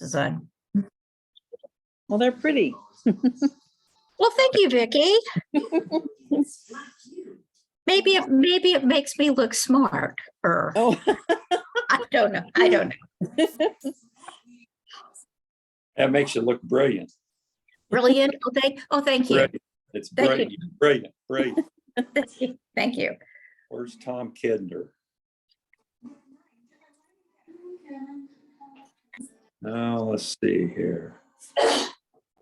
design. Well, they're pretty. Well, thank you, Vicki. Maybe it makes me look smart, or Oh, I don't know. I don't know. That makes you look brilliant. Brilliant. Thank you. Brilliant. It's Thank you. brilliant, brilliant. Thank you. Where's Tom Kidner? Now, let's see here.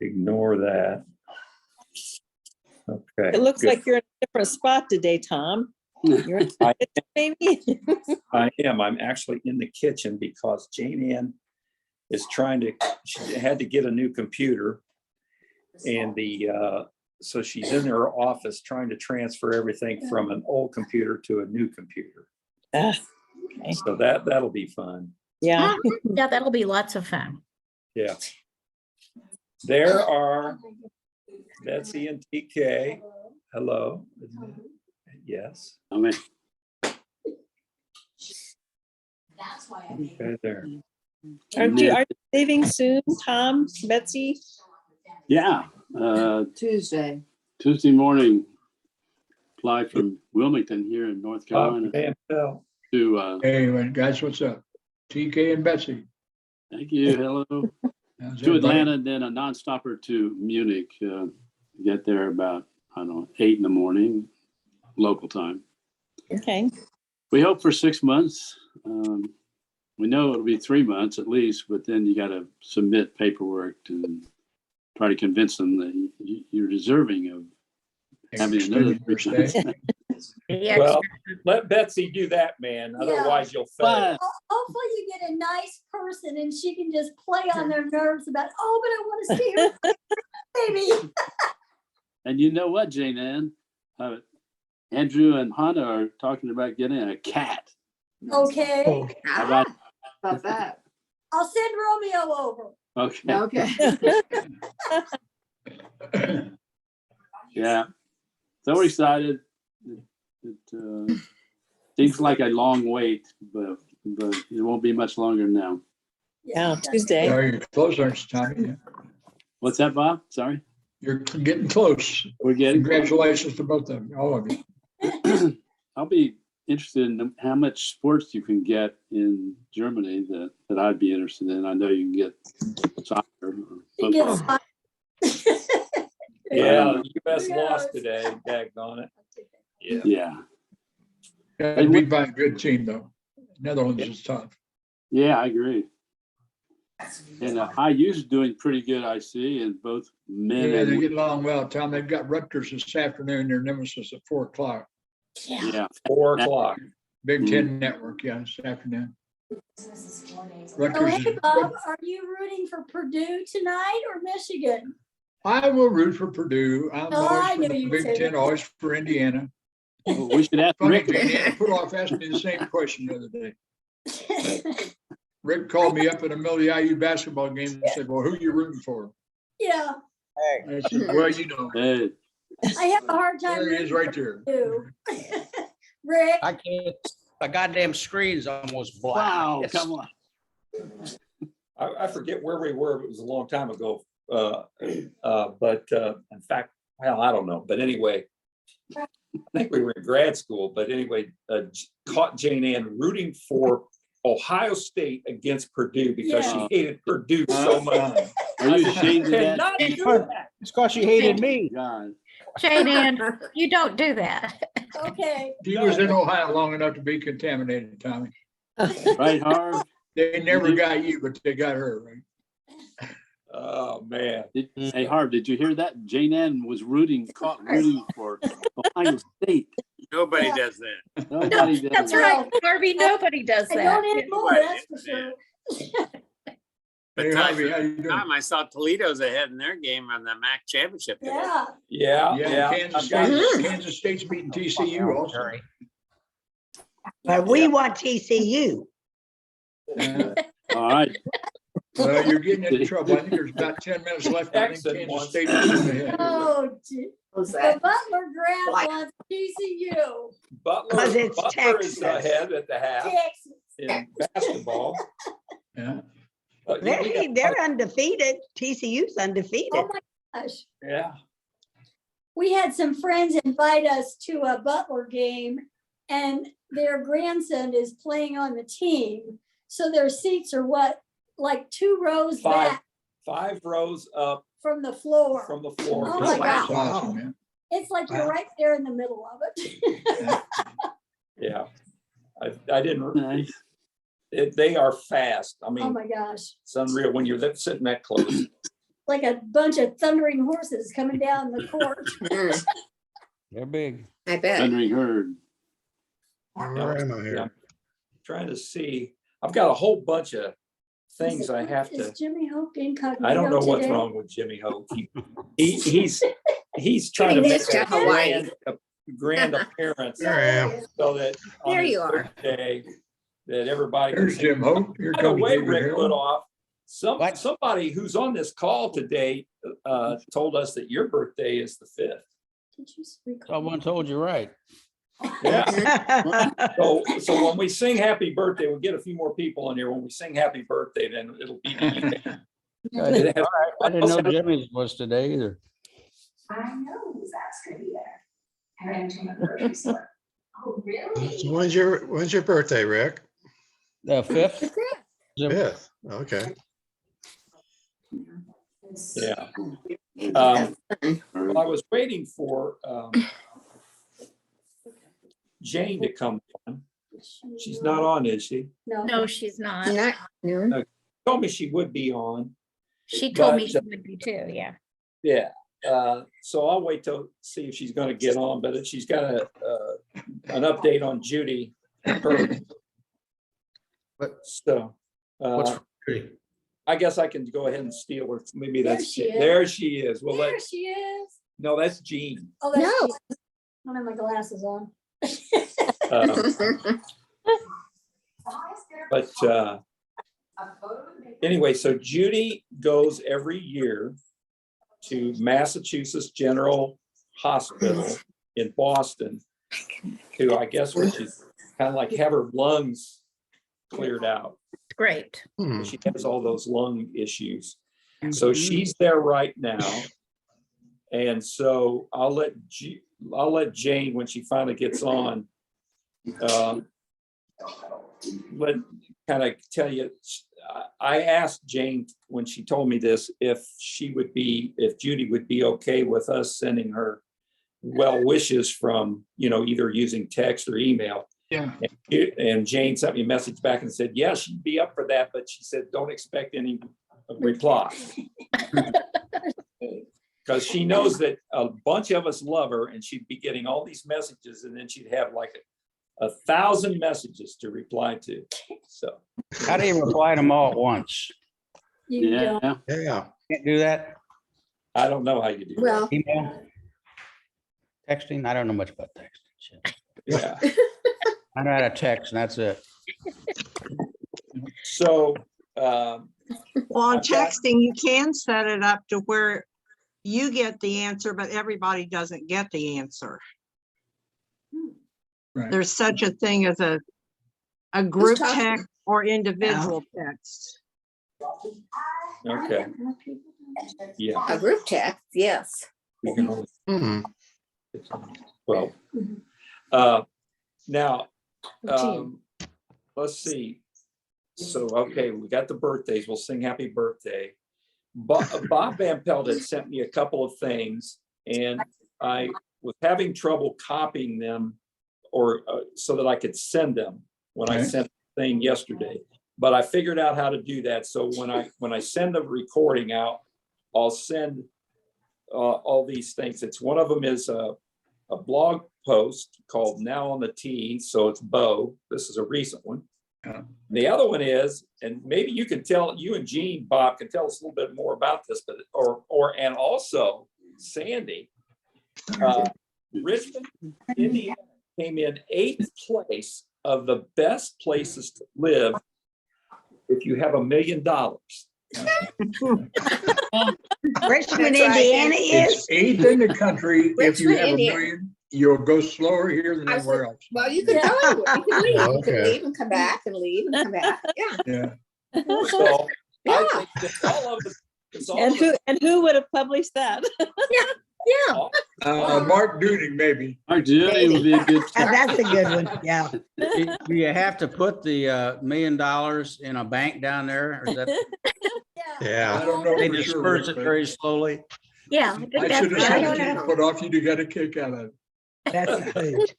Ignore that. Okay. it looks good. like you're in a different spot today, Tom. You're in I- the kitchen, maybe? I am. I'm actually in the kitchen because Jane Ann is she had to get a new computer. And so she's in her office trying to transfer everything from an old computer to a new computer. Ah, okay. So that'll be fun. Yeah. Yeah, that'll be lots of fun. Yeah. There are Betsy and TK. Hello. Yes. Okay. Okay, there. Aren't you leaving soon, Tom, Betsy? Yeah, Tuesday. Tuesday morning, fly from Wilmington here in North Carolina Mantel. to, Hey, guys, what's up? TK and Betsy. thank you, hello, How's to everybody? Atlanta, and then a non-stopper to Munich. Get there about, I don't know, 8 a.m. local time. Okay. We hope for 6 months. We know it'll be 3 months at least, but then you got to submit paperwork to try to convince them that you're deserving of having another Extended your stay. Yeah. Well, let Betsy do that, man. Otherwise you'll fail. But Hopefully you get a nice person and she can just play on their nerves about, oh, but I want to see her baby. and you know what, Jane Ann? Andrew and Hannah are talking about getting a cat. Okay, How about, about that. I'll send Romeo over. okay, Okay. yeah. So we're excited. It seems like a long wait, but it won't be much longer now. Yeah, Tuesday. Are you close, aren't you, Tommy? What's that, Bob? Sorry. You're getting close. We're getting. Congratulations to both of you, all of you. I'll be interested in how much sports you can get in Germany that I'd be interested in. I know you can get soccer or She gets football. Yeah, the US lost today, daggone it. Yeah. Yeah. Got to beat by a good team, though. Netherlands is tough. Yeah, I agree. And IU's doing pretty good, I see, in both men Yeah, they and get along well, Tom. They've got Rutgers this afternoon, their nemesis at 4:00. yeah. 4 o'clock. Big Ten Network, yeah, this afternoon. Oh, Rutgers hey, is, Bob, are you rooting for Purdue tonight or Michigan? I will root for Purdue. I'm Oh, I always for knew the you'd Big say Ten, that. always for Indiana. Well, we should ask Funny, Rick. Jane put off asking me the same question the other day. Rick called me up in the middle of the IU basketball game and said, well, who you rooting for? Yeah, I said, well, you know, Hey, I have a hard time. there he is right there. rooting for Purdue. Rick, I can't, the goddamn screen's almost black. wow, It's- come on. I forget where we were. It was a long time ago. But in fact, well, I don't know. But anyway, I think we were in grad school. But anyway, caught Jane Ann rooting for Ohio State against Purdue because Yeah. she hated Purdue so much. Are you ashamed of that? Cannot do that. It's because she hated me. God. Jane Ann, you don't do that. okay. He was in Ohio long enough to be contaminated, Tommy. Right, Harv? They never got you, but they got her, right? Oh man. Hey, Harv, did you hear that? Jane Ann was caught rooting for Ohio State. Nobody does that. Nobody did That's that. right, Harvey. Nobody does I that. don't anymore, that's for sure. But Hey, Harvey, how you doing? Tom, I saw Toledo's ahead in their game on the MAC championship today. Yeah. Yeah. Yeah, I've got- Kansas State's beating TCU also. But we want TCU. All right. Well, you're getting into trouble. I think there's about 10 minutes left. I think Excellent. Kansas State is in ahead. Oh, gee. Who's The that? Butler grad Like- wants TCU, Butler, 'Cause it's Butler is Texas. ahead at the half Texas. in basketball. Yeah. They're undefeated. TCU's undefeated. Oh my gosh. Yeah. We had some friends invite us to a Butler game and their grandson is playing on the team. So their seats are what, like 2 rows back 5 rows up from the floor. from the floor. Oh my That's God. awesome, man. It's like you're right there in the middle of it. Yeah. I didn't, Nice. they are fast. I Oh mean, my gosh. it's unreal when you're sitting that close. Like a bunch of thundering horses coming down the court. Mm, They're big. I bet. Thundering herd. Where am I Yeah, here? I'm trying to see, I've got a whole bunch of things I have to, Is Jimmy Hope incognito I don't know what's today? wrong with Jimmy Hope. He's trying to He make missed to Hawaii. a grand appearance There I am. so that on There his you are. birthday, that everybody can There's say, Jim Hope. Here by the comes way, David Rick Harold. Goodoff, What? somebody who's on this call today told us that your birthday is the 5th. Did you record? Someone told you right. Yeah. So when we sing happy birthday, we'll get a few more people in here. When we sing happy birthday, then it'll be. I didn't know Jimmy's was today either. I know who's that's gonna be there. I ran into him at the grocery store. Oh, really? So when's your birthday, Rick? The 5th? Fifth. Okay. Yeah. Well, I was waiting for Jane to come on. She's not on, is she? No. No, she's not. Not, no. Told me she would be on. She told me But, she would be too, yeah. Yeah. So I'll wait till see if she's going to get on. But if she's got an update on Judy. So I guess I can go ahead and steal her. Maybe There that's she is. there she is. Well, There she is. no, that's Jean. Oh, that's No. I don't have my glasses on. But anyway, so Judy goes every year to Massachusetts General Hospital in Boston to, I guess, which is kind of like have her lungs cleared out. Great. Hmm. She has all those lung issues. So she's there right now. And so I'll let Jane, when she finally gets on, let kind of tell you, I asked Jane when she told me this, if Judy would be okay with us sending her well wishes from, either using text or email. Yeah. And Jane sent me a message back and said, yeah, she'd be up for that, but she said, don't expect any reply. Because she knows that a bunch of us love her and she'd be getting all these messages and then she'd have like 1,000 messages to reply to. So How do you reply to them all at once? You don't. Yeah. Yeah. Can't do that? I don't know how you do that. Well, Email? Texting? I don't know much about texting. Shit. Yeah. I know how to text and that's it. So Well, on I've got- texting, you can set it up to where you get the answer, but everybody doesn't get the answer. Right. There's such a thing as a group talking? text or individual text. okay, yeah. a group text, yes. We can only, Hmm. well, now, let's see. So, okay, we got the birthdays. We'll sing happy birthday. Bob Van Pelt had sent me a couple of things and I was having trouble copying them or so that I could send them when I Okay. sent the thing yesterday. But I figured out how to do that. So when I send the recording out, I'll send all these things. It's one of them is a blog post called Now on the Tee. So it's Bo. This is a recent one. Yeah. The other one is, and maybe you can tell, you and Gene, Bob, can tell us a little bit more about this, but and also Sandy, Richmond, Indiana came in 8th place of the best places to live if you have $1 million. Richmond, That's right. Indiana It's is. 8th in the country. If you Richmond, have a Indiana. million, you'll go slower here than I anywhere said- else. Well, you could go, you could leave, you could Okay. leave and come back and leave and come back, yeah. Yeah. So Yeah. I think that all of us. it's all And of us- who would have published that? Yeah. Mark Duding, maybe. Our duty would be a good. That's a good one. Yeah. Do you have to put the $1 million in a bank down there? Or is that I Yeah. don't know they for sure. disperse Rick, it but very slowly? Yeah. I think I that's should have what said I if do. you put off, you'd have got a kick out of it. That's a hoot.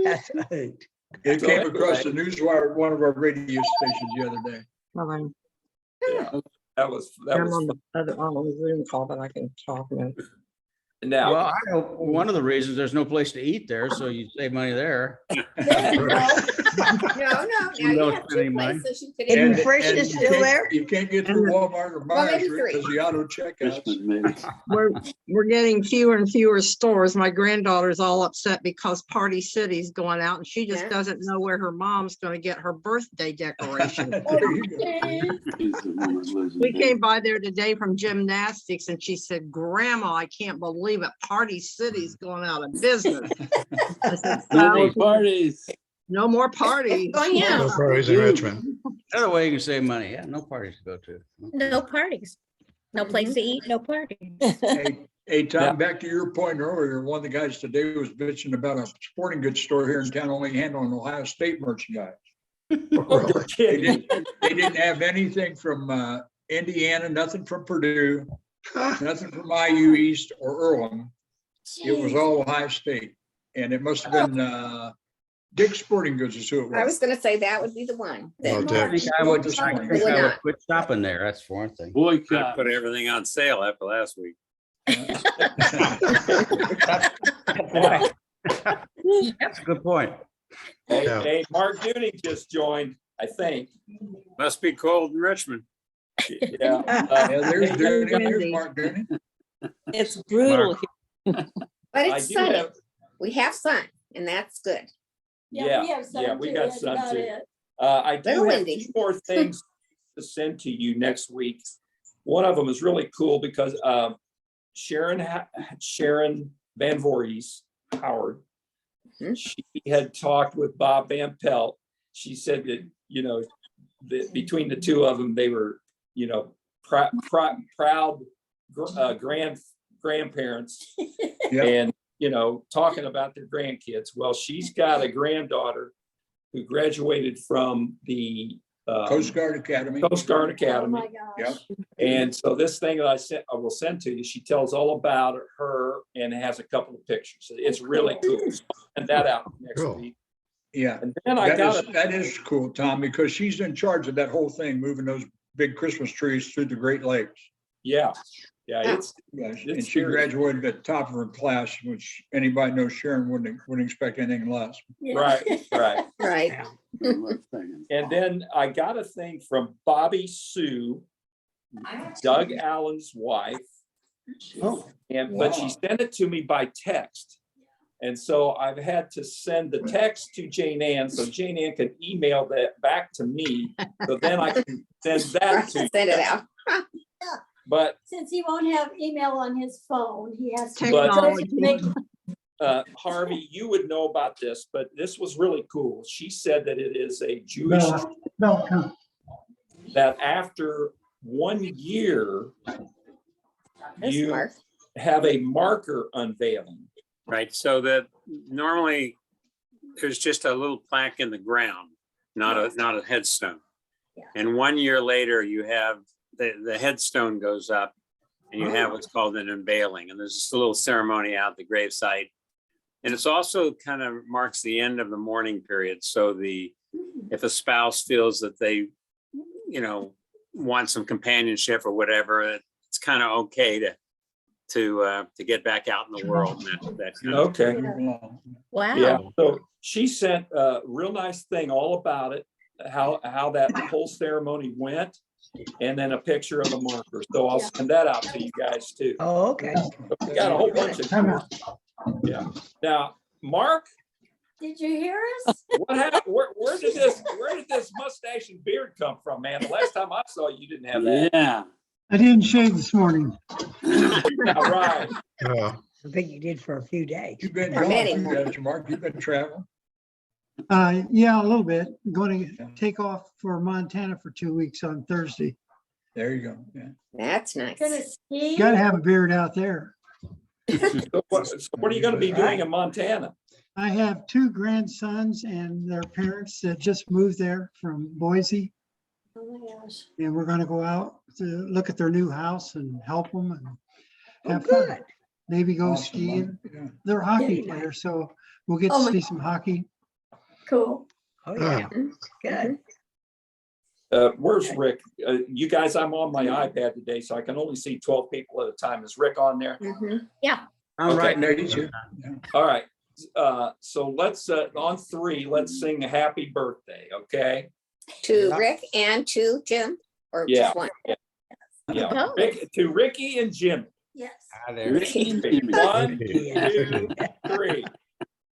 That's a hoot. It So came across the anyway. newswire, at one of our radio stations the other day. Well, I'm That was I'm fun. on the other, on the Zoom call, but I can talk now. Now, Well, I know one of the reasons there's no place to eat there, so you save money there. There you go. No, now You you don't have spend two any money. places you could Hidden eat. Frisch's you still can't- there? You can't get to Walmart or Well, Myers maybe three. because the auto checkouts. Richmond, maybe. We're getting fewer and fewer stores. My granddaughter's all upset because Party City's going out and she just Yeah. doesn't know where her mom's gonna get her birthday decoration. There you go. He's the one that lives in We Dayton. came by there today from gymnastics and she said, Grandma, I can't believe it. Party City's going out of business. I said, No more "So, parties. no more parties. Going No out. parties in Richmond. Another way you can save money. Yeah, no parties to go to. No parties. No place to eat, no parties. Hey, Tom, back to your point earlier, one of the guys today was bitching about a sporting goods store here in town only handling Ohio State merchandise. oh, you're They kidding. didn't have anything from Indiana, nothing from Purdue, nothing from IU East or Earlham. It was all Ohio State. And it must have been Dick's Sporting Goods is who it I was. was gonna say that would be the one. Oh, that- I think Dick. I would, This I morning. think Would I would not. quit shopping there. That's for one thing. I Boycott. put everything on sale after last week. That's a good point. Hey, Yeah. hey, Mark Duding just joined, I think. Must be cold in Richmond. Yeah. Yeah, there's hey, Dooney, there's Wendy. Mark Dooney. It's brutal. Mark. But I it's do sunny. have, We have sun and that's good. Yeah, we have some yeah, we too, got that's some about too. it. I do Little have windy. 2 more things to send to you next week. One of them is really cool because Sharon Van Voorhees Howard, Mhm. she had talked with Bob Van Pelt. She said that, that between the two of them, they were, proud grandparents Yeah. and, talking about their grandkids. Well, she's got a granddaughter who graduated from the Coast Guard Academy. Coast Guard Oh, Academy. my gosh. And so this thing that I will send to you, she tells all about her and has a couple of pictures. It's really cool. And that out next Cool. week. Yeah, And then I got that is cool, Tom, because she's in charge of that whole thing, moving those big Christmas trees through the Great Lakes. yeah, it's Yeah, and It's she serious. graduated at the top of her class, which anybody knows Sharon wouldn't expect anything less. Yeah. right. Right. And then I got a thing from Bobby Sue, Doug Allen's wife. Oh, But she wow. sent it to me by text. And so I've had to send the text to Jane Ann, so Jane Ann can email that back to me. So then I can send that to Send it you. out. But Since he won't have email on his phone, he has to. Technology. make- Harvey, you would know about this, but this was really cool. She said that it is a Jewish, that after 1 year, This you Mark. have a marker unveiling. Right, so that normally there's just a little plaque in the ground, not a headstone. Yeah. And 1 year later, you have the headstone goes up and you have what's called an unveiling. And there's just a little ceremony out at the gravesite. And it's also kind of marks the end of the mourning period. So if a spouse feels that they, want some companionship or whatever, it's kind of okay to get back out in the world. And that kind of Okay. Wow. Yeah, so she sent a real nice thing all about it, how that whole ceremony went, and then a picture of the marker. So I'll send that out to you guys too. Oh, okay. We got a whole bunch of, yeah. Now, Mark, Did you hear us? what happened? Where did this mustache and beard come from, man? The last time I saw you, you didn't have that. Yeah. I didn't shave this morning. All right. Oh, I think you did for a few days. You've been For gone, many too, more. haven't you, Mark? You've been traveling. Yeah, a little bit. Going to take off for Montana for 2 weeks on Thursday. There you go. Yeah. That's nice. Gonna ski? Got to have a beard out there. So what are you gonna be doing in Montana? I have 2 grandsons and their parents that just moved there from Boise. Oh my gosh. And we're going to go out to look at their new house and help them and Oh, have fun. good. Maybe go Awesome. skiing. Yeah. They're hockey Yeah. players, so we'll get Oh to my see some hockey. Cool. Oh, yeah. Mhm. Good. Where's Rick? You guys, I'm on my iPad today, so I can only see 12 people at a time. Is Rick on there? Mhm. I'm Okay. right There there. you go. Yeah. All right. So let's, on 3, let's sing a happy birthday, okay? To Yeah. Rick and to Jim, or Yeah. just one? Yeah, Oh. to Ricky and Jim. Yes. Hi there. Ricky and Jimmy. 1, Yeah. 2, 3.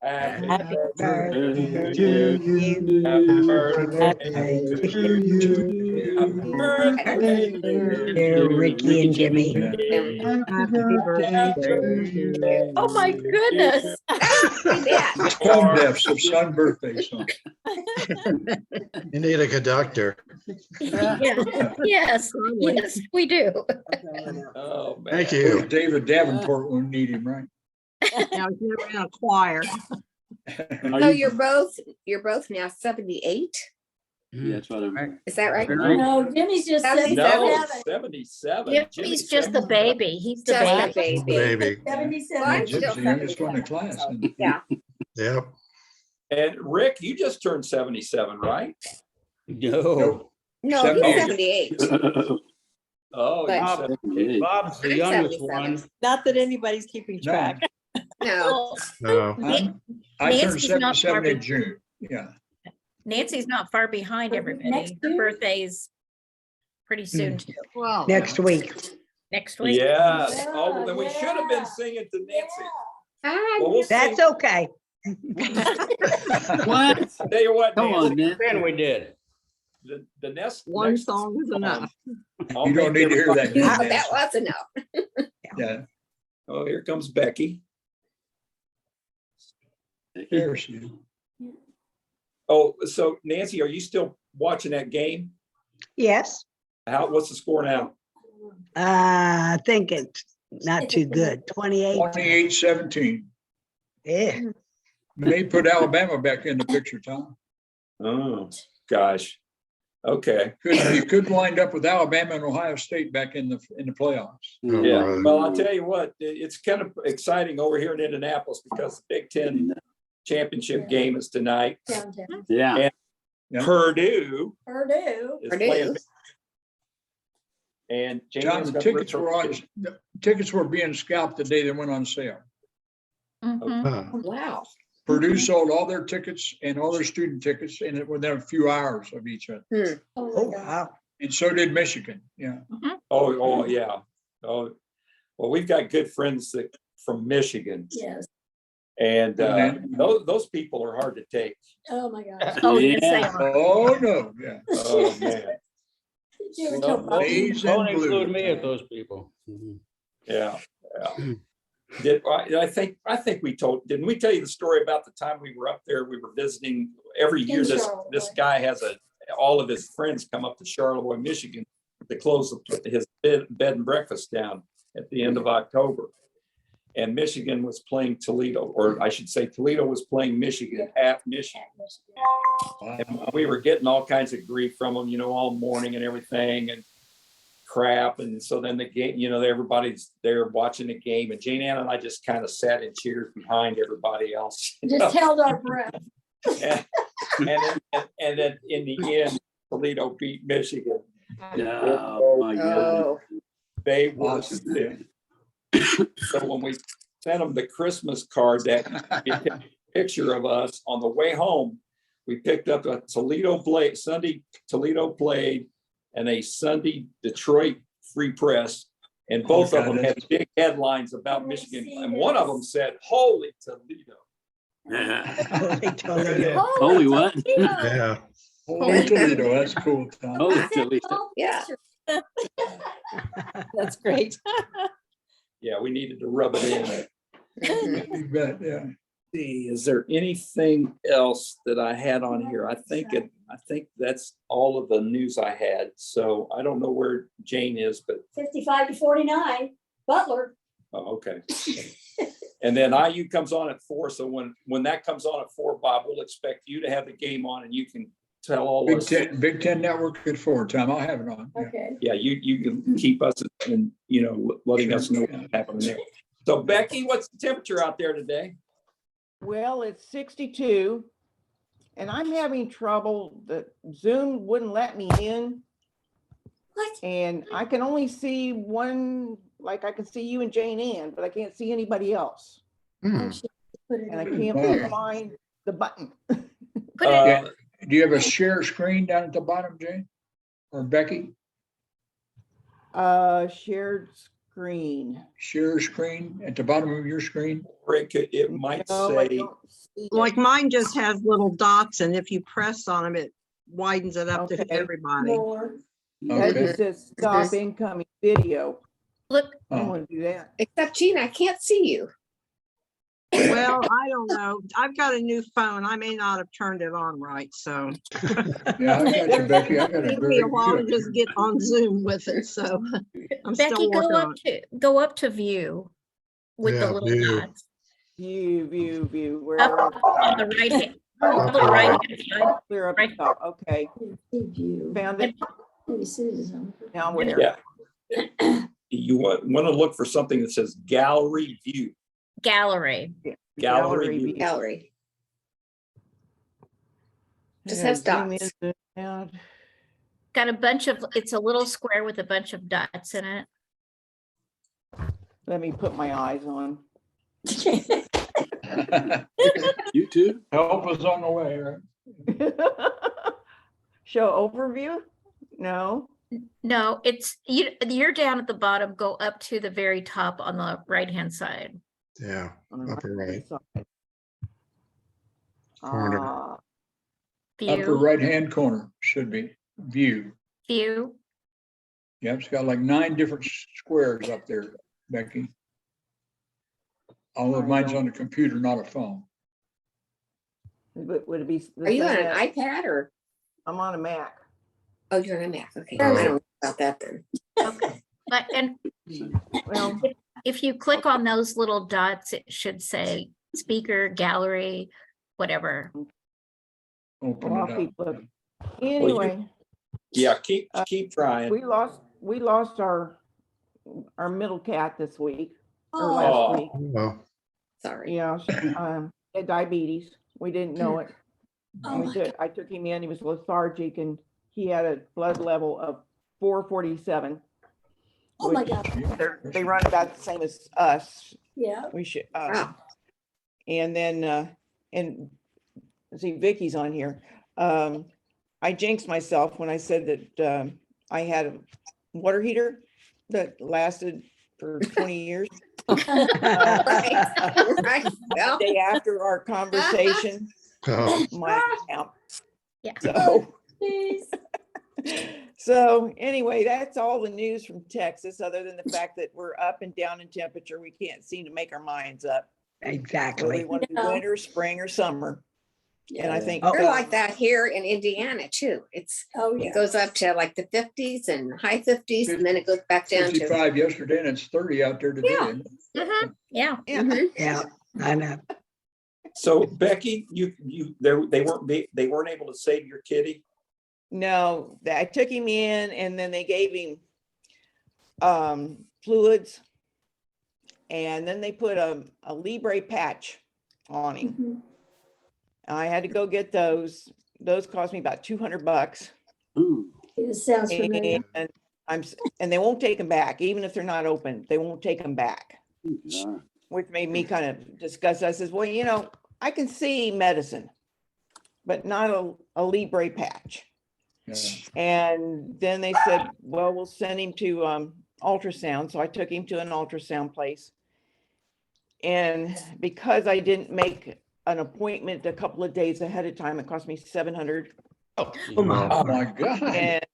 Happy Happy birthday To to you. you. Happy birthday birthday to you. Happy birthday, Dear Ricky and Jimmy. Jimmy. Happy birthday to you. Oh, my goodness. Yeah. It's tone deaf, so son birthday song. You need a conductor. Yeah. Yes, yes, we do. Oh, man. Thank you. David Davenport will need him, right? Yeah, I was never in a choir. Are So you- you're both now 78? Yeah, that's what I'm. Is that right? Right. No, Jimmy's just No, No, 77. 77. Jimmy's Jimmy's just the 77. baby. He's the Just a baby. baby. Baby. Well, 77. I'm Jim's still the youngest one in 77, class. so, yeah. Yep. And Rick, you just turned 77, right? No. No, he's 78. Oh, But- you're 78. Bob's the I'm youngest 77. one. Not that anybody's keeping No. track. No, No. I turned Nancy's not 77 far in June. Yeah. Nancy's not far behind everybody. Next Her year? birthday's pretty soon too, Well, Next week. next week. Yes. Oh, well, then we should have been Yeah. singing to Nancy. I Well, we'll That's sing. okay. What? Tell you what, Come on, Nancy, man. Then we did. the next. one next song is enough. I'll You don't make need to hear that. everybody- No, Nancy. that was enough. Yeah. Oh, here comes Becky. There she is. Oh, so Nancy, are you still watching that game? Yes. What's the score now? I think it's not too good. 28. 28-17. Yeah. They put Alabama back in the picture, Tom. Oh, gosh. Okay. You could wind up with Alabama and Ohio State back in the playoffs. Oh, Yeah. brother. Well, I'll tell you what, it's kind of exciting over here in Indianapolis because the Big Ten championship game is tonight. Downtown. Yeah. Yeah. Purdue Purdue. is Purdue. playing. And Jamie John, is the gonna tickets were return- the tickets were being scalped the day they went on sale. Mhm. Huh. Wow. Purdue sold all their tickets and all their student tickets in it within a few hours of each other. Oh, Oh, my God. wow. And so did Michigan. Yeah. Oh, yeah. Oh, well, we've got good friends from Michigan, Yes. and Mhm. those people are hard to take. Oh, my gosh. Oh, yes, they Yeah. are. Oh, no. Yeah. Oh, man. You ever Well, tell Bobby? Maize Don't and include blue. me with those people. Mhm. Yeah, yeah. I think didn't we tell you the story about the time we were up there? We were visiting every year. In This Charlevoix. guy has all of his friends come up to Charlevoix, Michigan to close his bed and breakfast down at the end of October. And Michigan was playing Toledo, or I should say Toledo was playing Michigan at Michigan. And we were getting all kinds of grief from them, all morning and everything and crap. And so then the game, everybody's there watching the game, and Jane Ann and I just kind of sat in chairs behind everybody else. Just held our breath. And then in the end, Toledo beat Michigan. Oh, my God. Oh, They were Awesome. sick. So when we sent them the Christmas card that picture of us on the way home, we picked up a Sunday Toledo Blade and a Sunday Detroit Free Press. And both of them had big headlines about Michigan. And one of them said, "Holy Toledo." Holy Toledo. Holy what? Yeah. Holy Toledo. That's cool, Tom. Holy Toledo. yeah. That's great. Yeah, we needed to rub it in. Mhm. You bet. Yeah. See, is there anything else that I had on here? I think that's all of the news I had. So I don't know where Jane is, but 55 to 49, Butler. oh, okay. And then IU comes on at 4. So when that comes on at 4, Bob, we'll expect you to have the game on and you can tell all Big us. Big Ten Network at 4, Tom. I'll have it on. Yeah. Okay. Yeah, you can keep us and, letting us know what's happening there. So Becky, what's the temperature out there today? Well, it's 62 and I'm having trouble. The Zoom wouldn't let me in. What? And I can only see one, like I can see you and Jane Ann, but I can't see anybody else. Oh, shit. Put it And I in. can't find the button. Yeah. Do you have a share screen down at the bottom, Jane? Or Becky? Shared screen. Share screen at the bottom of your screen? It might No, I say, don't see it. Like mine just has little dots, and if you press on them, it widens it up to Okay. everybody. More. That Okay. just says stop incoming video. Look, I don't Oh. want to do that. Except Gene, I can't see you. Well, I don't know. I've got a new phone. I may not have turned it on right, so. Yeah, I got you, Becky. I got It it took me very a while to good. just get on Zoom with it, so I'm Becky, still working on it. go up to view with the Yeah, little view. dots. View, where? Up on the right hand, on the right hand side. Clear up Right. the top. Okay, See view. found it. Maybe Susan. Now where? yeah. You want to look for something that says gallery view. Gallery. Gallery view. Gallery. Just Yeah, has zoom in, dots. zoom out. Got a bunch of, it's a little square with a bunch of dots in it. Let me put my eyes on. You too? Help is on the way, right? Show overview? No. No, it's, you're down at the bottom, go up to the very top on the right-hand side. Yeah, On the upper right-hand right side. corner. Upper View, right-hand corner should be view. view. Yeah, it's got like 9 different squares up there, Becky. Although I mine's don't- on a computer, not a phone. Would it be? the Are you on same an as- iPad or? I'm on a Mac. Oh, you're on a Mac. Okay. Oh. I don't know about that then. Okay, but, and Well, if you click on those little dots, it should say speaker, gallery, whatever. Open well, it I'll up. keep looking. Anyway, Yeah, keep trying. we lost our middle cat this week or Oh. last week. Well, Sorry. Yeah, she, had diabetes. We didn't know it. Oh my God. I took him in, he was lethargic and he had a blood level of 447. Oh my which God. They run about the same as us. Yeah. We should, Wow. and then, and see, Vicky's on here. I jinxed myself when I said that, I had a water heater that lasted for 20 years. Right. Well, Day after our conversation, oh, my account. Yeah. So, Please. so anyway, that's all the news from Texas, other than the fact that we're up and down in temperature. We can't seem to make our minds up. Whether we Exactly. want to do No. winter, spring, or summer. And I think. they're like that here in Indiana too. Oh, It yeah. goes up to like the 50s and high 50s, and then it goes back down to. 55 yesterday and it's 30 out there today. Yeah. isn't it? Mhm, yeah. Yeah. Mhm. Yeah, I know. So Becky, they weren't able to save your kitty. No, I took him in and then they gave him fluids. And then they put a Libre patch on him. Mhm. I had to go get those. Those cost me about $200. Ooh. It sounds familiar. And and they won't take them back, even if they're not open, they won't take them back. Yeah. Which made me kind of discuss. I says, well, I can see medicine, but not a Libre patch. Yeah. And then they said, well, we'll send him to ultrasound. So I took him to an ultrasound place. And because I didn't make an appointment a couple of days ahead of time, it cost me $700. Oh my God. And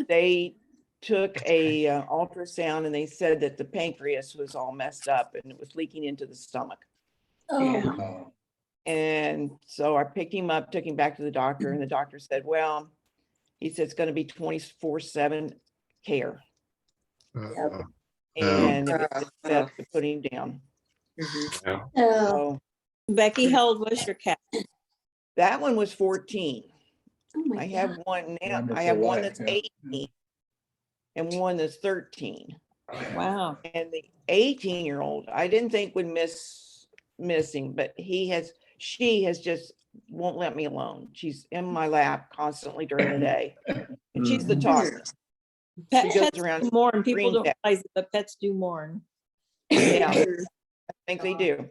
they took a ultrasound and they said that the pancreas was all messed up and it was leaking into the stomach. Oh, Oh, And so I picked him up, took him back to the doctor, and the doctor said, well, he said it's going to be 24/7 care. And it was best to put him down. Yeah. So Becky, how old was your cat? that one was 14. Oh my I have God. one now. Wonderful I have one life, that's yeah. 18 and one that's 13. Wow. And the 18-year-old, I didn't think would miss him, but she has just won't let me alone. She's in my lap constantly during the day. And she's the talker. She goes Pets around do mourn. People screaming don't at- realize it, but pets do mourn. Yeah, I think they do.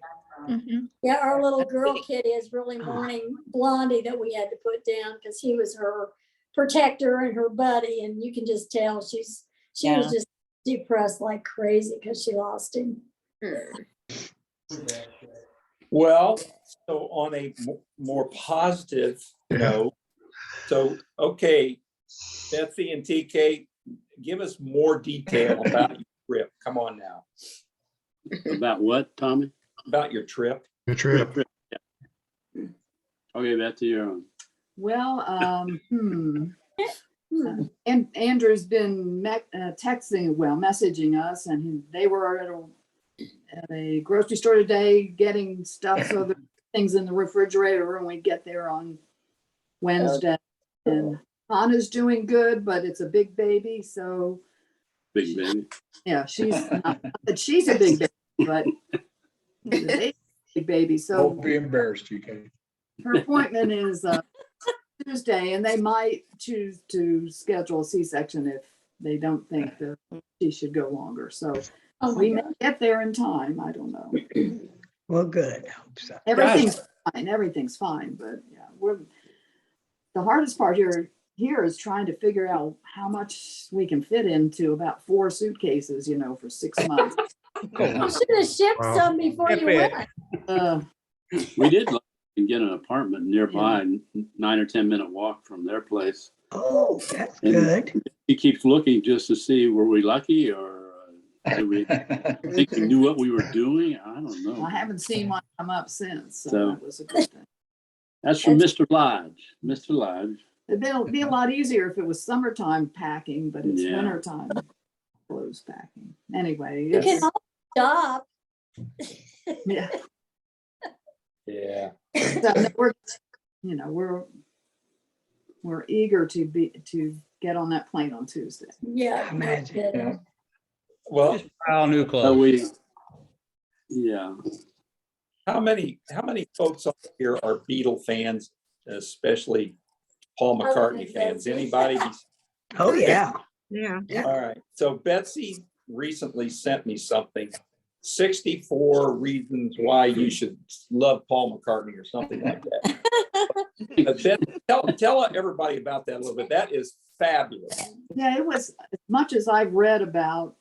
Mhm. Yeah, our little girl kitty is really mourning Blondie that we had to put down because he was her protector and her buddy, and you can just tell she was Yeah. just depressed like crazy because she lost him. Well, so on a more positive note, so, okay, Betsy and TK, give us more detail about your trip. Come on now, About what, Tommy? about your trip. Good trip. Okay, back to your own. Well, and Andrew's been texting, well, messaging us, and they were at a grocery store today getting stuff, so the things in the refrigerator when we get there on Wednesday. And Anna's doing good, but it's a big baby, so Big baby. yeah, she's not that she's a big baby, but the baby's a big baby. So Don't be embarrassed, TK. her appointment is Tuesday, and they might choose to schedule a C-section if they don't think that she should go longer. So Oh my we may God. get there in time. I don't know. Well, good. Hope so. Everything's fine. Everything's fine, but yeah, the hardest part here is trying to figure out how much we can fit into about 4 suitcases, for 6 months. You should have shipped Wow. some before you went. We did look and get an apartment nearby, 9 or 10 minute walk from their place. Oh, that's And good. he keeps looking just to see, were we lucky or did we think we knew what we were doing? I don't know. I haven't seen one come up since, so So- that was a good thing. That's from Mr. Lodge. Mr. Lodge. It'd be a lot easier if it was summertime packing, but it's Yeah. wintertime clothes packing. Anyway, You can it's, all stop. yeah. Yeah. So we're eager to get on that plane on Tuesday. Yeah. no Imagine. kidding. Yeah. Well, All new So clothes. yeah. how many folks out here are Beatle fans, especially Paul McCartney fans? Anybody? Oh, yeah. Yeah. All right. So Betsy recently sent me something, 64 reasons why you should love Paul McCartney or something like that. Tell everybody about that a little bit. That is fabulous. Yeah, it was, as much as I've read about,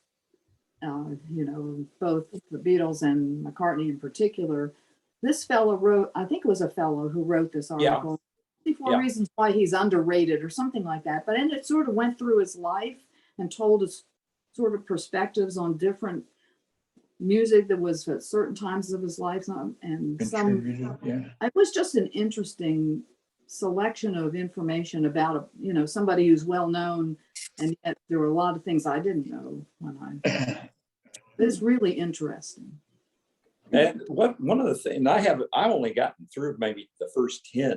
both the Beatles and McCartney in particular, this fellow wrote, I think it was a fellow who wrote this article, 64 Yeah. reasons why he's underrated or something like that. But then it sort of went through his life and told us sort of perspectives on different music that was at certain times of his life. And Contributed, yeah. it was just an interesting selection of information about somebody who's well known, and yet there were a lot of things I didn't know it's really interesting. And one of the things I only gotten through maybe the first 10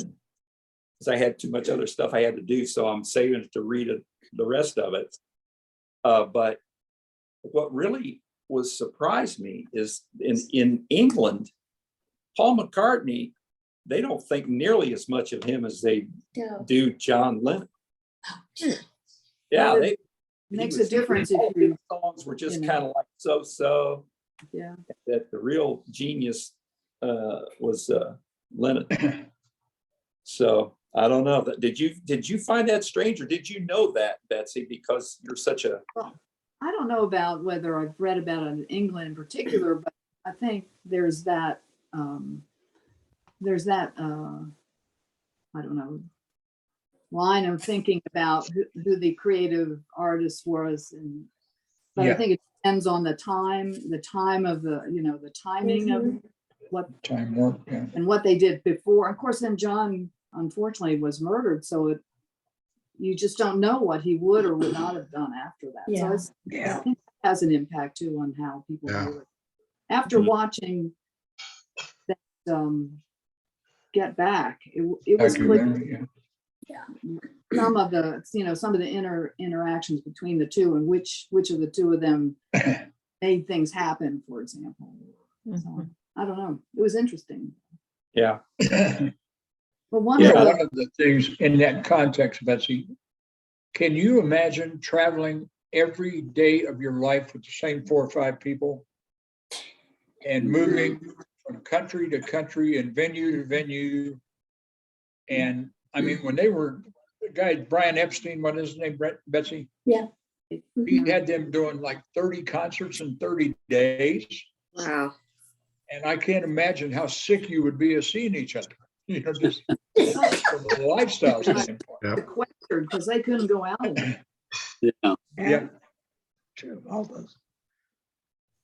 because I had too much other stuff I had to do. So I'm saving it to read the rest of it. But what really surprised me is in England, Paul McCartney, they don't think nearly as much of him as they do John Lennon. Yeah, Well, they makes a difference if his you, songs were just you know. kind of like so. yeah. That the real genius was Lennon. So I don't know. Did you find that strange, or did you know that, Betsy, because you're such a I don't know about whether I've read about it in England in particular, but I think there's that I don't know, line of thinking about who the creative artist was, but I think it depends on the time of the the timing of what, Time work, yeah. and what they did before. Of course, then John unfortunately was murdered, so you just don't know what he would or would not have done after that. So I think it has an impact too on how people view it. After watching that Get Back, it was clear some of the, some of the interactions between the two and which of the two of them made things happen, for example. So, I don't know. It was interesting. Yeah. But one One of the things in that context, Betsy, can you imagine traveling every day of your life with the same 4 or 5 people and moving from country to country and venue to venue? And I mean, when they were, the guy, Brian Epstein, what is his name, Betsy? Yeah. He had them doing like 30 concerts in 30 days. Wow. And I can't imagine how sick you would be of seeing each other. Just from a lifestyle standpoint. Sequestered because they couldn't go out. Yeah. True, all those.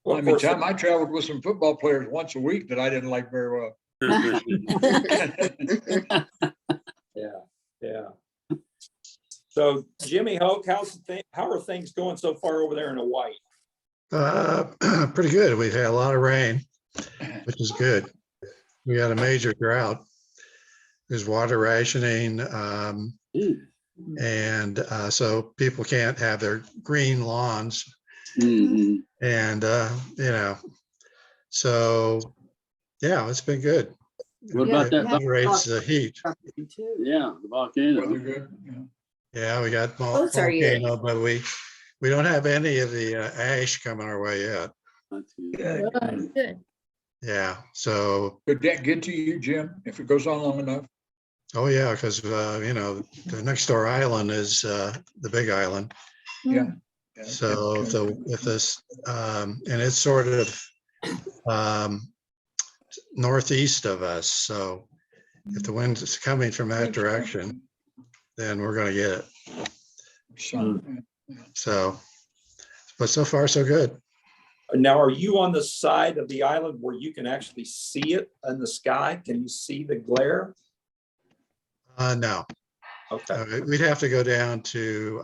Well, I mean, Tom, I traveled with some football players once a week that I didn't like very well. Yeah. So Jimmy Hoke, how are things going so far over there in Hawaii? Pretty good. We've had a lot of rain, which is good. We got a major drought. There's water rationing. And so people can't have their green lawns. And, so, yeah, it's been good. What about that? Moderates the heat. Yeah, the volcano. Yeah, we got Close are you? volcano, but we don't have any of the ash coming our way yet. Good. Yeah, so. Could that get to you, Jim, if it goes on long enough? Oh, yeah, because, the next door island is the big island. Yeah. So if this, and it's sort of northeast of us. So if the wind is coming from that direction, then we're going to get it. So, but so far, so good. Now, are you on the side of the island where you can actually see it in the sky? Can you see the glare? No. Okay. We'd have to go down to,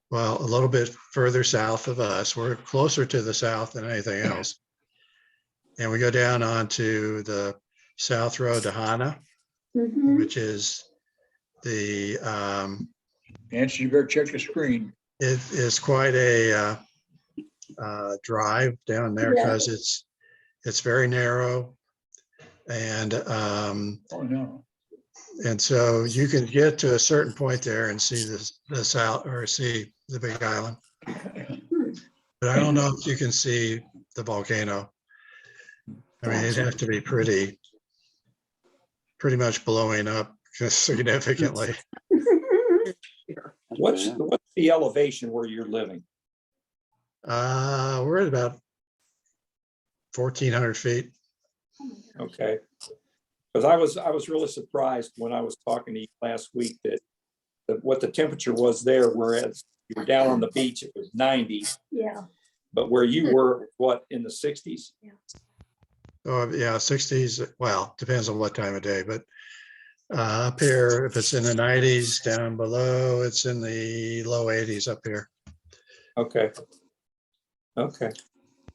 well, a little bit further south of us. We're closer to the south than anything else. And we go down onto the South Road to Hana, which is the, Nancy, you better check the screen. it is quite a drive down there because it's very narrow. And, Oh, no. and so you can get to a certain point there and see the south or see the big island. But I don't know if you can see the volcano. I mean, it'd have to be pretty much blowing up significantly. What's the elevation where you're living? We're at about 1,400 feet. Okay. Because I was really surprised when I was talking to you last week that what the temperature was there, whereas you were down on the beach, it was 90. Yeah. But where you were, what, in the 60s? Yeah. Oh, yeah, 60s. Well, depends on what time of day, but up here, if it's in the 90s, down below, it's in the low 80s up here. Okay. Okay.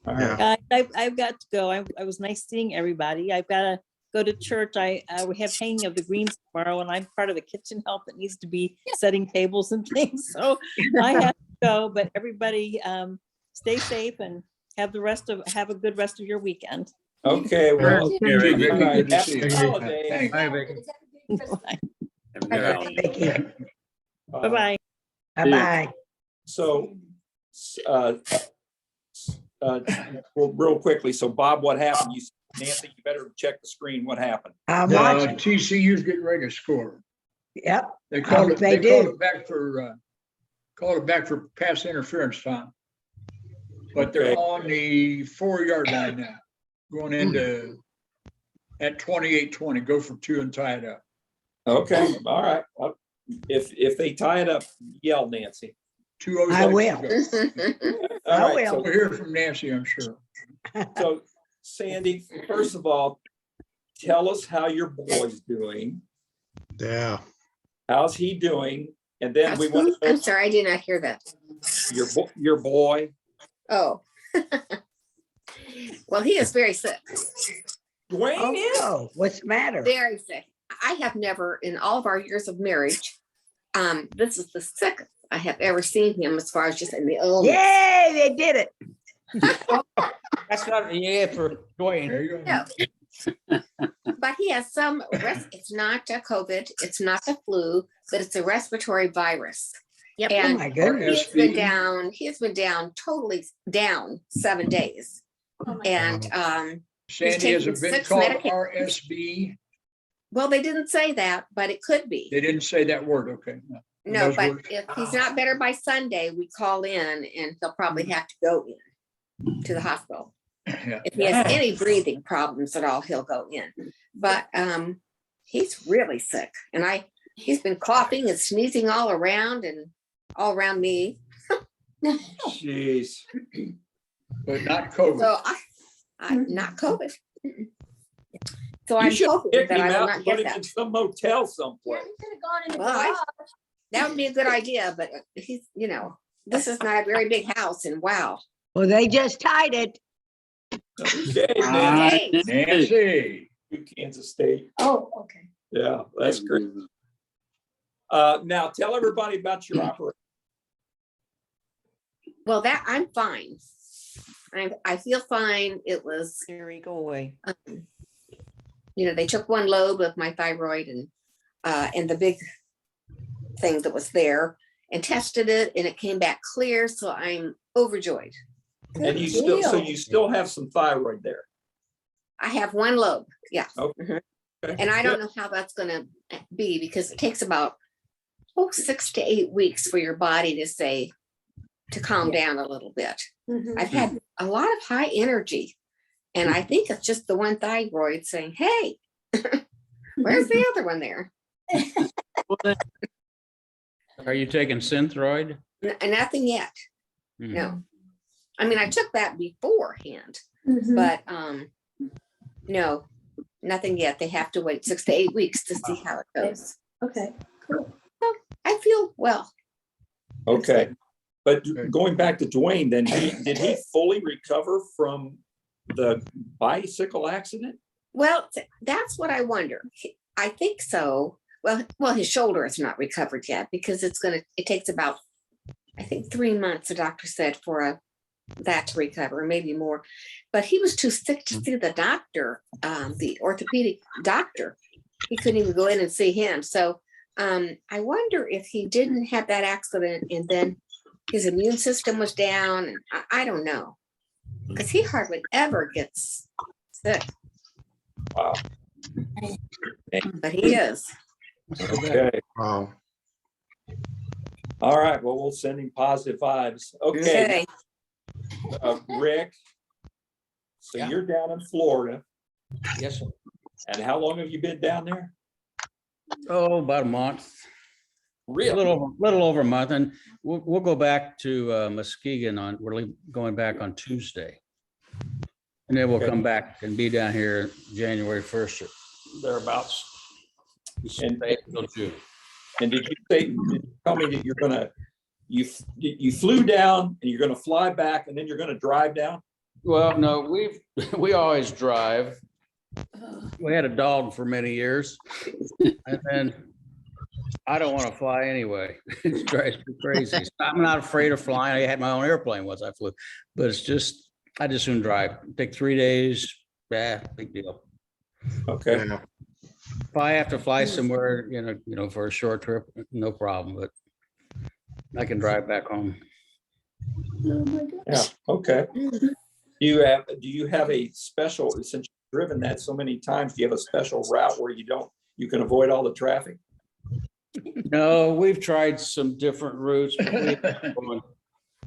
All right. I've got to go. I was nice seeing everybody. I've got to go to church. We have hanging of the greens tomorrow, and I'm part of the kitchen help that needs to be setting tables and things. So I have to go. But everybody, stay safe and have a good rest of your weekend. Okay. Well, Happy holidays. Bye, Vicky. Bye-bye. Bye-bye. So, well, real quickly. So Bob, what happened? Nancy, you better check the screen. What happened? TCU's getting ready to score. Yep. They called it. They Called did. it back for pass interference time. But they're on the 4-yard line now, going into at 28-20. Go for 2 and tie it up. Okay. All right. Well, if they tie it up, yell, Nancy. 2-0. I will. All right. will. So we'll hear from Nancy, I'm sure. So Sandy, first of all, tell us how your boy's doing. Yeah. How's he doing? And then we How's want who? to I'm know sorry, I did not hear that. your boy. Oh. Well, he is very sick. Dwayne is? Oh, what's the matter? Very sick. I have never, in all of our years of marriage, this is the sickest I have ever seen him as far as just in the illness. Yay, they did it. That's not a yeah for Dwayne. There you go. No. But he has some, it's not a COVID, it's not the flu, but it's a respiratory virus. Yep. Oh And my goodness. he has been down, totally down 7 days. And Sandy, has it taking been 6 called medications. RSV? Well, they didn't say that, but it could be. They didn't say that word, okay. No, Those but words. if he's not better by Sunday, we call in and he'll probably have to go in to the hospital. Yeah. If he has any breathing problems at all, he'll go in. But he's really sick. And he's been coughing and sneezing all around me. Jeez. But not COVID. So I not COVID. So You I'm should hoping pick that him I will out not and get put him that. in some motel someplace. Well, that would be a good idea, but he's, this is not a very big house and wow. Well, they just tied it. Okay, Hey. Nancy. Kansas State. Oh, okay. Yeah, that's great. Now tell everybody about your operation. Well, that I'm fine. I feel fine. It was, Gary, go away. they took one lobe of my thyroid and the big thing that was there and tested it and it came back clear. So I'm overjoyed. And you still have some thyroid there. I have one lobe. Yeah. Okay. Mhm. Okay. And I don't know how that's going to be because it takes about 6 to 8 weeks for your body to calm down a little bit. I've had a lot of high energy and I think it's just the one thyroid saying, hey, where's the other one there? Are you taking Synthroid? Nothing yet. Hmm. No. I mean, I took that beforehand, Mhm. but no, nothing yet. They have to wait 6 to 8 weeks to see how it goes. Okay, cool. I feel well. Okay. But going back to Dwayne, then did he fully recover from the bicycle accident? Well, that's what I wonder. I think so. Well, his shoulder is not recovered yet because it takes about, I think 3 months, the doctor said, for that to recover, maybe more. But he was too sick to see the doctor, the orthopedic doctor. He couldn't even go in and see him. So I wonder if he didn't have that accident and then his immune system was down. And I don't know. Because he hardly ever gets sick. Wow. But he is. Okay. Wow. All right. Well, we'll send him positive vibes. Okay. Rick, so Yeah. you're down in Florida. Yes, sir. And how long have you been down there? Oh, about a month. Really? A little over a month, and we'll go back to Muskegon we're going back on Tuesday. And then we'll Okay. come back and be down here January 1st or thereabouts. And- Stay until June. And did you tell me that you flew down and you're gonna fly back and then you're gonna drive down? Well, no, we always drive. We had a dog for many years. And then I don't want to fly anyway. It drives me crazy. I'm not afraid of flying. I had my own airplane once I flew, but I just soon drive. Take 3 days. Big deal. Okay. Yeah. If I have to fly somewhere, for a short trip, no problem, but I can drive back home. Oh my gosh. Yeah. Okay. Do you have a special, since you've driven that so many times, do you have a special route where you can avoid all the traffic? No, we've tried some different routes, but we're going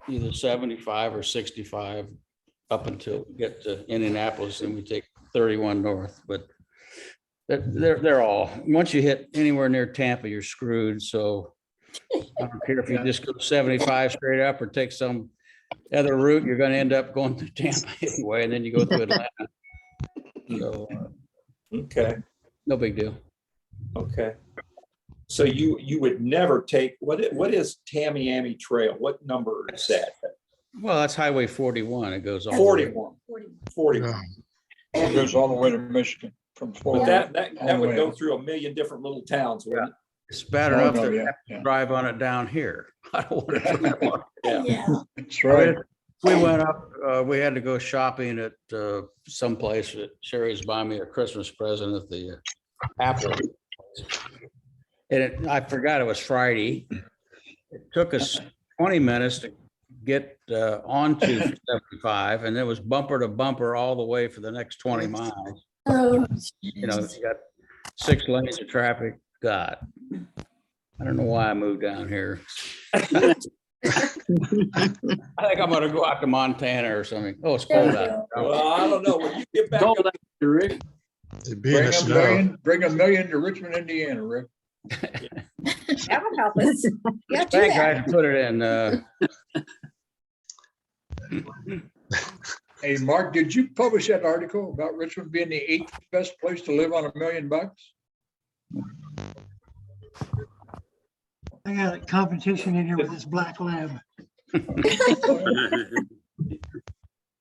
either 75 or 65 up until we get to Indianapolis, and we take 31 north, but they're all, once you hit anywhere near Tampa, you're screwed. So I don't care if you just go 75 straight up or take some other route, you're going to end up going through Tampa anyway, and then you go through Atlanta. So Okay, no big deal. okay. So you would never take, what is Tamiami Trail? What number is that? Well, that's Highway 41. It goes all the way. 41. It goes all the way to Michigan from But Florida. that would go through a million different little towns, wouldn't it? It's bad Oh, enough no, to yeah, have yeah. to drive on it down here. I don't want to drive on it. Yeah. That's right. We went up, we had to go shopping at someplace that Sherry's buying me a Christmas present at the Apple. And I forgot it was Friday. It took us 20 minutes to get onto 75, and it was bumper to bumper all the way for the next 20 miles. Oh, You know, you got 6 lanes of traffic. God, I don't know why I moved down here. I think I'm gonna go out to Montana or something. Oh, it's cold out. Well, I don't know. When you get back Cold up, out here, Rick. It'd be in the snow. Bring a million to Richmond, Indiana, Rick. That would help us. Yeah, do Thanks, that. guys. Put it in. Hey, Mark, did you publish that article about Richmond being the 8th best place to live on $1 million? I got a competition in here with this black lab.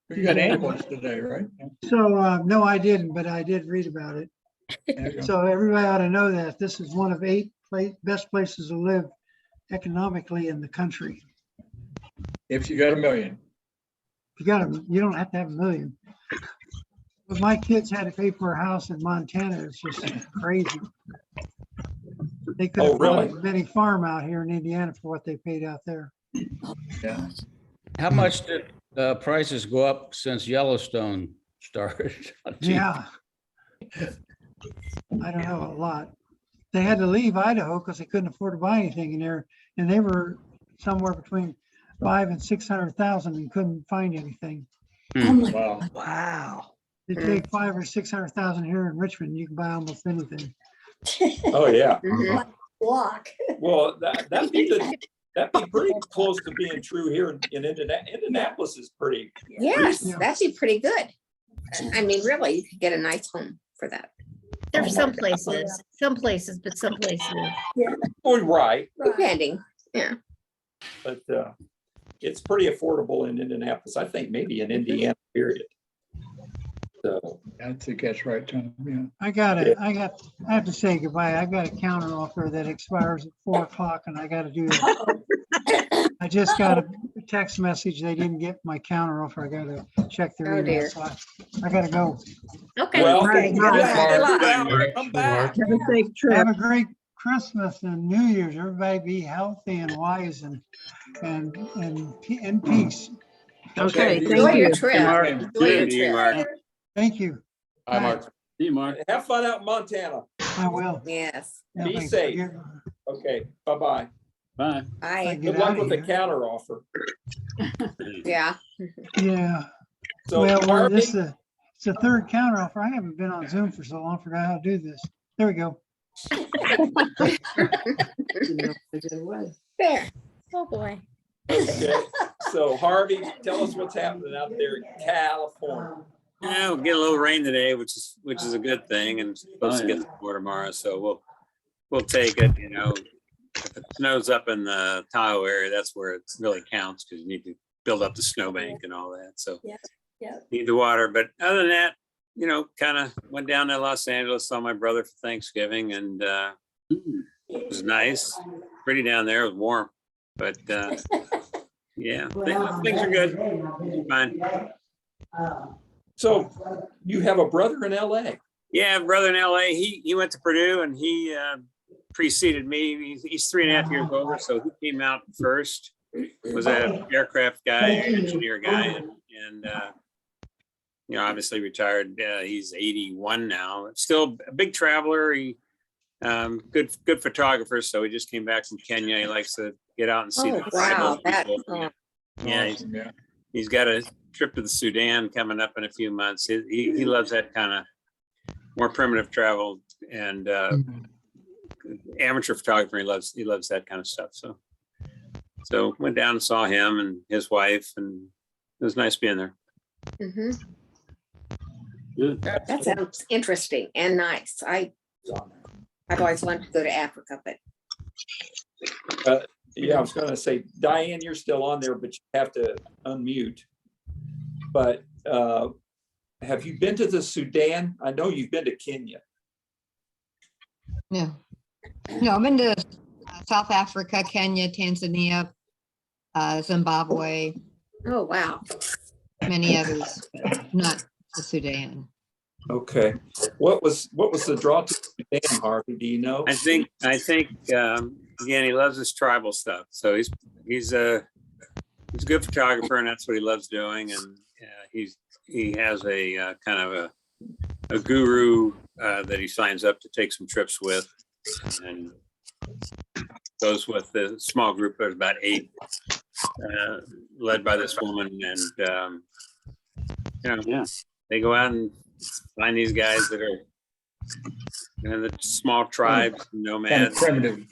You got animals today, right? So, no, I didn't, but I did read about it. There you go. So everybody ought to know that this is one of 8 best places to live economically in the country. If you got $1 million. You don't have to have $1 million. But my kids had to pay for a house in Montana. It's just crazy. They could have bought a mini farm out here in Indiana for what they paid out there. Yeah. How much did prices go up since Yellowstone started? Yeah. I don't know, a lot. They had to leave Idaho because they couldn't afford to buy anything in there. And they were somewhere between 500,000 and 600,000 and couldn't find anything. oh my Wow. God. Wow. They take 500,000 or 600,000 here in Richmond, you can buy almost anything. oh yeah. Mhm. Block. Well, that'd be pretty close to being true here in Indianapolis. Indianapolis is pretty. Yes, Yeah. that'd be pretty good. I mean, really, you could get a nice home for that. There's some places, but some places. Oh, right. Depending, yeah. But it's pretty affordable in Indianapolis. I think maybe in Indiana, period. So I think that's right, Tom. Yeah. I have to say goodbye. I've got a counter offer that expires at 4 o'clock and I got to do that. I just got a text message. They didn't get my counter offer. I got to check their Oh, email. dear. So I got to go. Okay. well, Okay, get good. out, come back. Have a safe trip. Have a great Christmas and New Year's. Everybody be healthy and wise and in peace. Okay, Enjoy thank your you. trip. Mark. Enjoy Good your to you, trip. Mark. Thank you. Bye, Mark. See you, Mark. Have fun out in Montana. I will. Yes. Yeah, Be thanks. safe. Yeah. Okay, bye-bye. Bye. Bye. Get Good out luck of with the here. counter offer. Yeah. Yeah. So Well, Harvey, it's the third counter offer. I haven't been on Zoom for so long. I forgot how to do this. There we go. There. Oh, boy. okay, so Harvey, tell us what's happening out there in California. Yeah, we'll get a little rain today, which is a good thing, and it's supposed to get more tomorrow. So we'll take it. You know, if it snows up in the Tahoe area, that's where it really counts because you need to build up the snowbank and all that. So Yeah. need the water. But other than that, you know, kind of went down to Los Angeles, saw my brother for Thanksgiving, and it was nice. Pretty down there. It was warm, but yeah, things are good. Fine. So you have a brother in LA. Yeah, brother in LA. He went to Purdue and he preceded me. He's 3.5 years older, so he came out first. Was an aircraft guy, engineer guy, and you know, obviously retired. He's 81 now. Still a big traveler. He good photographer. So he just came back from Kenya. He likes to get out and see the Wow. tribal people. Yeah, he's got a trip to the Sudan coming up in a few months. He loves that kind of more primitive travel and amateur photography. He loves that kind of stuff. So went down and saw him and his wife, and it was nice being there. Mhm. Good. That sounds interesting and nice. I've always wanted to go to Africa, but Yeah, I was gonna say, Diane, you're still on there, but you have to unmute. But have you been to the Sudan? I know you've been to Kenya. No, I've been to South Africa, Kenya, Tanzania, Zimbabwe, oh, wow. many others, not the Sudan. Okay. What was the draw to Sudan, Harvey? Do you know? I think again, he loves his tribal stuff. So he's a good photographer, and that's what he loves doing. And he has a kind of a guru that he signs up to take some trips with, and goes with the small group. There's about 8, led by this woman, and they go out and find these guys that are the small tribes, Kind of nomads. primitive.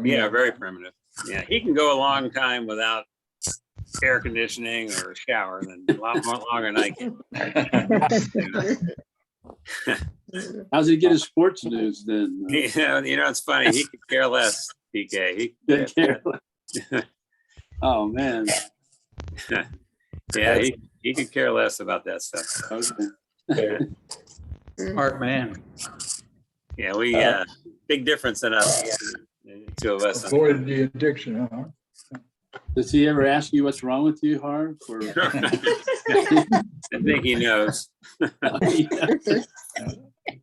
Yeah, very primitive. Yeah, he can go a long time without air conditioning or a shower, and then a lot more longer than I can. How's he get his sports news then? It's funny. He could care less, PK. Good care. Oh man. Yeah, he could care less about that stuff. Okay. Smart man. Yeah, we big difference in us. The 2 of us. Avoid the addiction, huh? Does he ever ask you what's wrong with you, Harv? Or... I think he knows.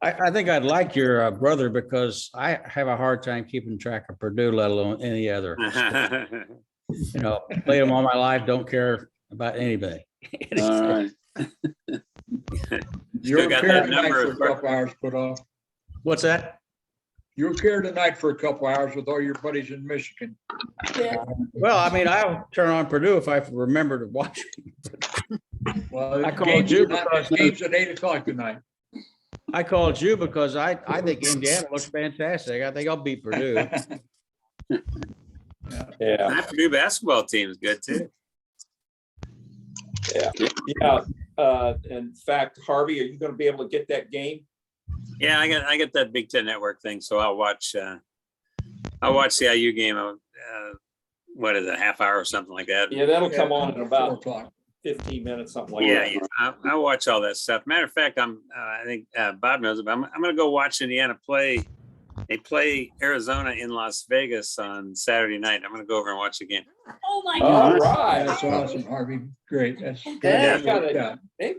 I think I'd like your brother because I have a hard time keeping track of Purdue, let alone any other. Played them all my life, don't care about anybody. All right. You're got care that tonight number for a of- couple hours put off. What's that? You're care tonight for a couple hours with all your buddies in Michigan. Yeah. Well, I mean, I'll turn on Purdue if I remember to watch it. Well, I called games you are not- because- games at 8:00 tonight. I called you because I think Indiana looks fantastic. I think I'll beat Purdue. Yeah. My Purdue basketball team is good too. Yeah. In fact, Harvey, are you going to be able to get that game? Yeah, I get that Big Ten Network thing, so I'll watch the IU game. What is it, a half hour or something like that? Yeah, that'll come on in about 4:00. 15 minutes, something like Yeah, that. yeah. I watch all that stuff. Matter of fact, I think Bob knows it, but I'm going to go watch Indiana play. They play Arizona in Las Vegas on Saturday night. I'm going to go over and watch the game. Oh my All God. right. That's awesome, Harvey. Great. That's They've good.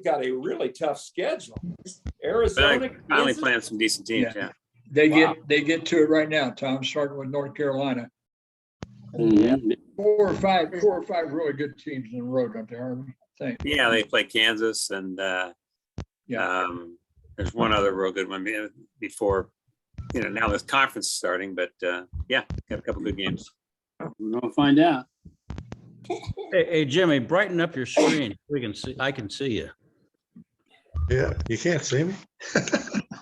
got a really tough schedule. But Arizona. I finally Kansas. playing some decent teams. Yeah. Yeah. They get to it right now, Tom, starting with North Carolina. Mhm. Four or five really good teams in a row, don't they, Harvey? I think. Yeah, they play Kansas, and there's one other real good one before. Now this conference is starting, but yeah, got a couple good games. We're gonna find out. Hey, Jimmy, brighten up your screen. I can see you. Yeah, you can't see me?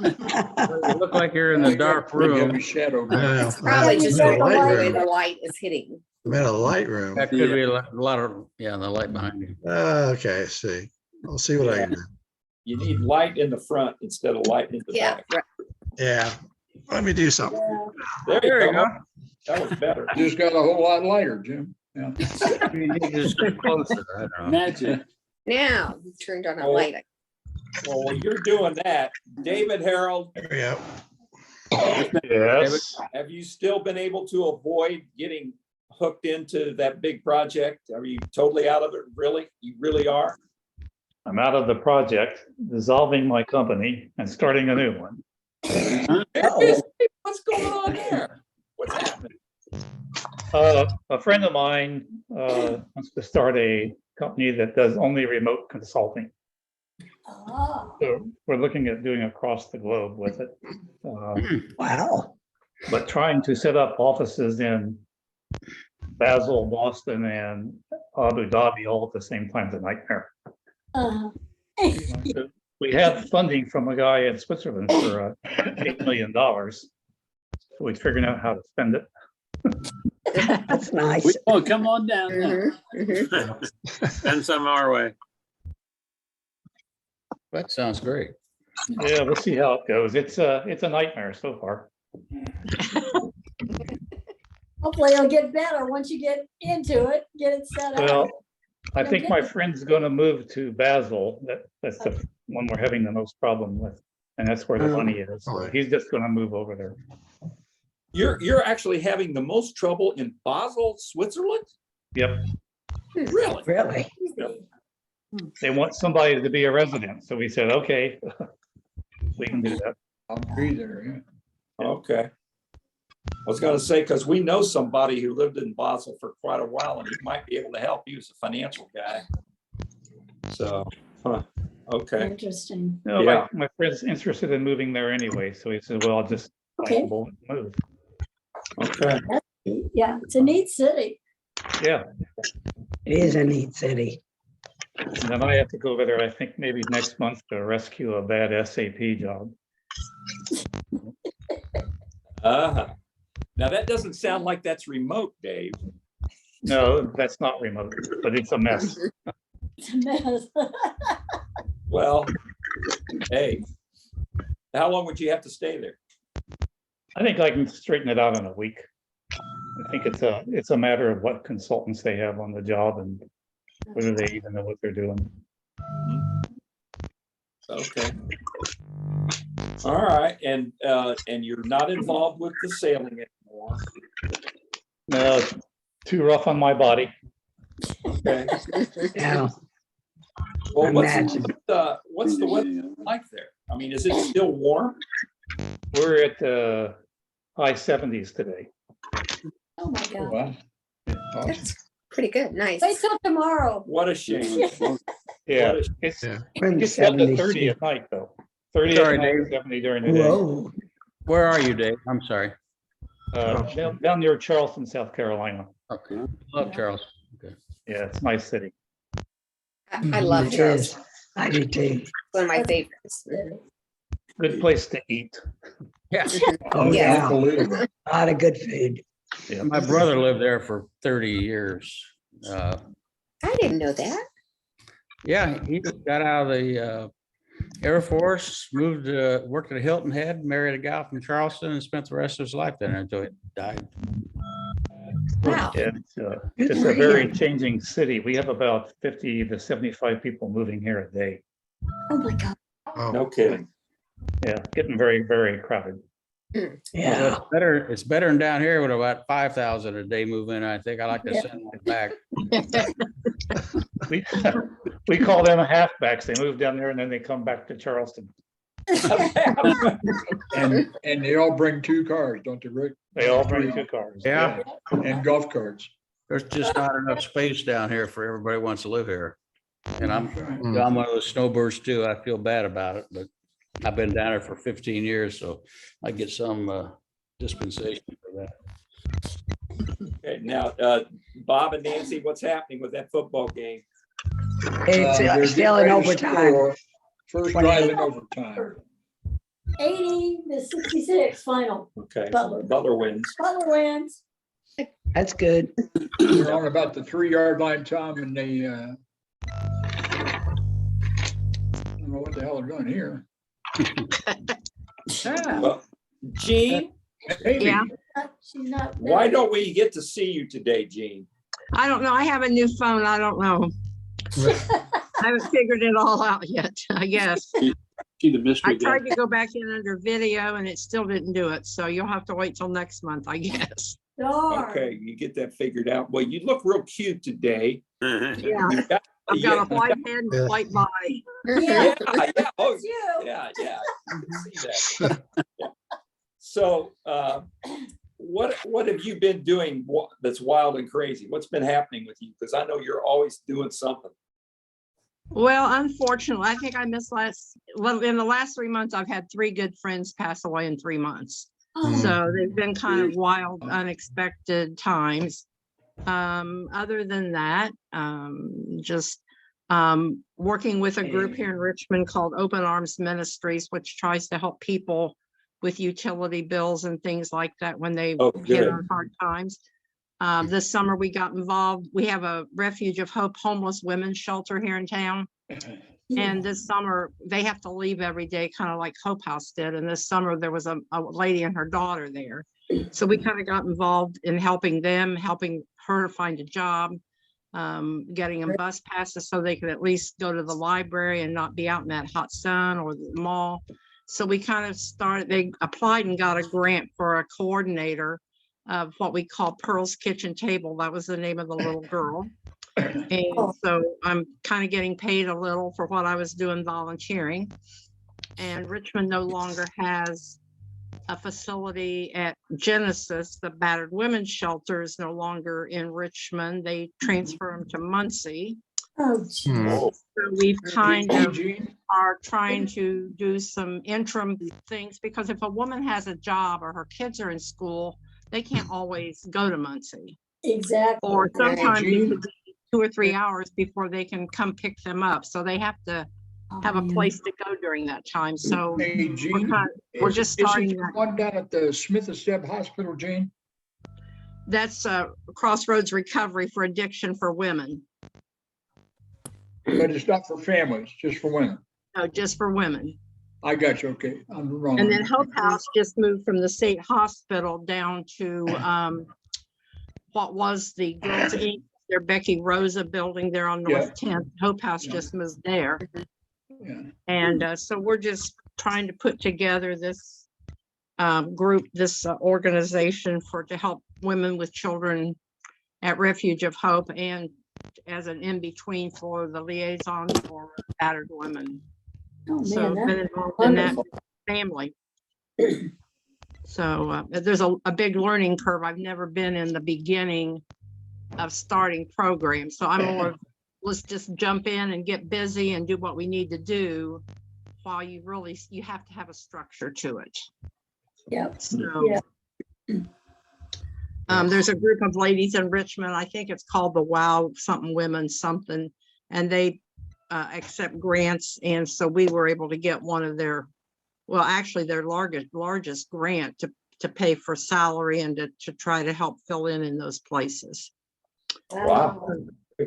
You look like you're in the dark They have room. a shadow. I know. Probably I'm just in a the light way room. the light is hitting. I'm in a light room. That could be a lot of, the light behind you. Okay, see. I'll see what I can do. You need light in the front instead of light in the Yeah, back. right. Yeah, let me do something. There you go. That was better. Just got a whole lot lighter, Jim. Yeah. You need to just get closer. I don't know. Magic. Now you turned on a Oh. light. Well, while you're doing that, David Harold, There we go. Yes, have you still been able to avoid getting hooked into that big project? Are you totally out of it? Really? You really are? I'm out of the project, dissolving my company and starting a new one. What's going on there? What's happening? A friend of mine wants to start a company that does only remote consulting. Oh. So we're looking at doing across the globe with it. Wow. But trying to set up offices in Basel, Boston, and Abu Dhabi all at the same time is a nightmare. So we have funding from a guy in Switzerland for $8 million. So we're figuring out how to spend it. That's nice. Oh, come on down now. Send some our way. That sounds great. Yeah, we'll see how it goes. It's a nightmare so far. Hopefully it'll get better once you get into it, get it set up. Well, I You'll think get my it. friend's gonna move to Basel. That's the one we're having the most problem with. And that's where the money is. So he's just gonna move over there. You're actually having the most trouble in Basel, Switzerland? Yep. Really? Really? They want somebody to be a resident. So we said, okay, we can do that. I'll be there, yeah. Okay. I was gonna say, because we know somebody who lived in Basel for quite a while and he might be able to help. He was a financial guy. So, okay. Interesting. No, Yeah. my friend's interested in moving there anyway. So he said, well, I'll just Okay. move. Okay. Yeah, it's a neat city. Yeah. It is a neat city. And then I have to go over there, I think maybe next month to rescue a bad SAP job. Uh-huh. Now that doesn't sound like that's remote, Dave. No, that's not remote, but it's a mess. It's a mess. Well, hey, how long would you have to stay there? I think I can straighten it out in a week. I think it's a matter of what consultants they have on the job and whether they even know what they're doing. Okay. All right, and you're not involved with the sailing anymore. No, it's too rough on my body. Okay. Yeah. Well, Imagine. what's the weather like there? I mean, is it still warm? We're at high 70s today. Oh my God. Wow. That's pretty good. Nice. Wait till tomorrow. What a shame. Yeah, What a- it's We're in the it's up to 70s 30 too. at night though. 30 Sorry, at night, Dave. 70 during the day. Whoa. Where are you, Dave? I'm sorry. Down near Charleston, South Carolina. Okay. Love Charles. Okay. Yeah, it's a nice city. I love It Charles. is. I do too. One of my favorites. Good place to eat. Yeah. Oh, Yeah. yeah. A lot of good food. Yeah. My brother lived there for 30 years. I didn't know that. Yeah, he got out of the Air Force, moved, worked at Hilton Head, married a gal from Charleston, and spent the rest of his life there until he died. Wow. Yeah, it's a very changing city. We have about 50 to 75 people moving here a day. Oh my God. No kidding. Yeah, getting very, very crowded. Yeah. It's better than down here with about 5,000 a day move in. I think I like to send them back. We call them halfbacks. They move down there and then they come back to Charleston. And they all bring 2 cars, don't they, Rick? They all bring 2 cars. Yeah. And golf carts. There's just not enough space down here for everybody who wants to live here. And I'm one of those snowbirds too. I feel bad about it, but I've been down here for 15 years, so I get some dispensation for that. Okay, now, Bob and Nancy, what's happening with that football game? It's They're still getting in ready to overtime. score. First drive in overtime. 80 to 66 final. Okay, Butler. Butler wins. Butler wins. That's good. They're on about the 3-yard line, Tom, and they I don't know what the hell they're doing here. Well, Gene, Maybe. Yeah. She's not. why don't we get to see you today, Gene? I don't know. I have a new phone. I don't know. I haven't figured it all out yet, I guess. See the mystery. I tried to go back in under video and it still didn't do it. So you'll have to wait till next month, I guess. Darn. Okay, you get that figured out. Well, you look real cute today. Yeah. You got- I've yeah, got a white head and a white body. Yeah. yeah, oh, It's you. yeah, yeah. I can see that. Yeah. So, what have you been doing that's wild and crazy? What's been happening with you? Because I know you're always doing something. Well, unfortunately, I think I missed in the last 3 months, I've had 3 good friends pass away in 3 months. So they've been kind of wild, unexpected times. Other than that, just working with a group here in Richmond called Open Arms Ministries, which tries to help people with utility bills and things like that when they hit on hard times. This summer we got involved. We have a Refuge of Hope homeless women's shelter here in town. And this summer, they have to leave every day, kind of like Hope House did. And this summer, there was a lady and her daughter there. So we kind of got involved in helping them, helping her find a job, getting them bus passes so they could at least go to the library and not be out in that hot sun or the mall. So we kind of started, they applied and got a grant for a coordinator of what we call Pearl's Kitchen Table. That was the name of the little girl. And so I'm kind of getting paid a little for what I was doing volunteering. And Richmond no longer has a facility at Genesis. The battered women's shelter is no longer in Richmond. They transfer them to Muncie. So we've kind of are trying to do some interim things, because if a woman has a job or her kids are in school, they can't always go to Muncie. Exactly. Or sometimes it could be 2 or 3 hours before they can come pick them up. So they have to have a place to go during that time. So Hey, Gene, we're just starting isn't the one down at the Smith and Step Hospital, Gene? That's Crossroads Recovery for Addiction for Women. But it's not for families, just for women. No, just for women. I got you. Okay, I'm wrong. And then Hope House just moved from the state hospital down to what was the Girls Inc., their Becky Rosa building there on North 10th. Hope House just moved there. And so we're just trying to put together this group, this organization to help women with children at Refuge of Hope, and as an in-between for the liaison for battered women. So I've been involved in that family. So there's a big learning curve. I've never been in the beginning of starting programs. So I'm more of, let's just jump in and get busy and do what we need to do, while you have to have a structure to it. Yep. So there's a group of ladies in Richmond, I think it's called the Wow something Women something, and they accept grants. And so we were able to get one of their, well, actually their largest grant to pay for salary and to try to help fill in those places. Wow.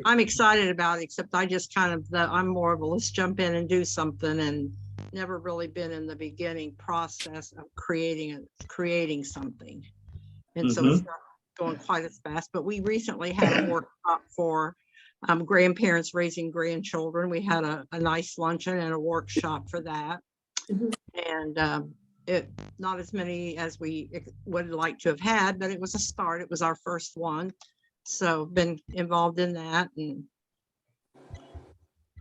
I'm excited about it, except I just kind of, I'm more of a let's jump in and do something, and never really been in the beginning process of creating something. And so it's not going quite as fast, but we recently had a workshop for grandparents raising grandchildren. We had a nice luncheon and a workshop for that. And it not as many as we would like to have had, but it was a start. It was our first one. So been involved in that. And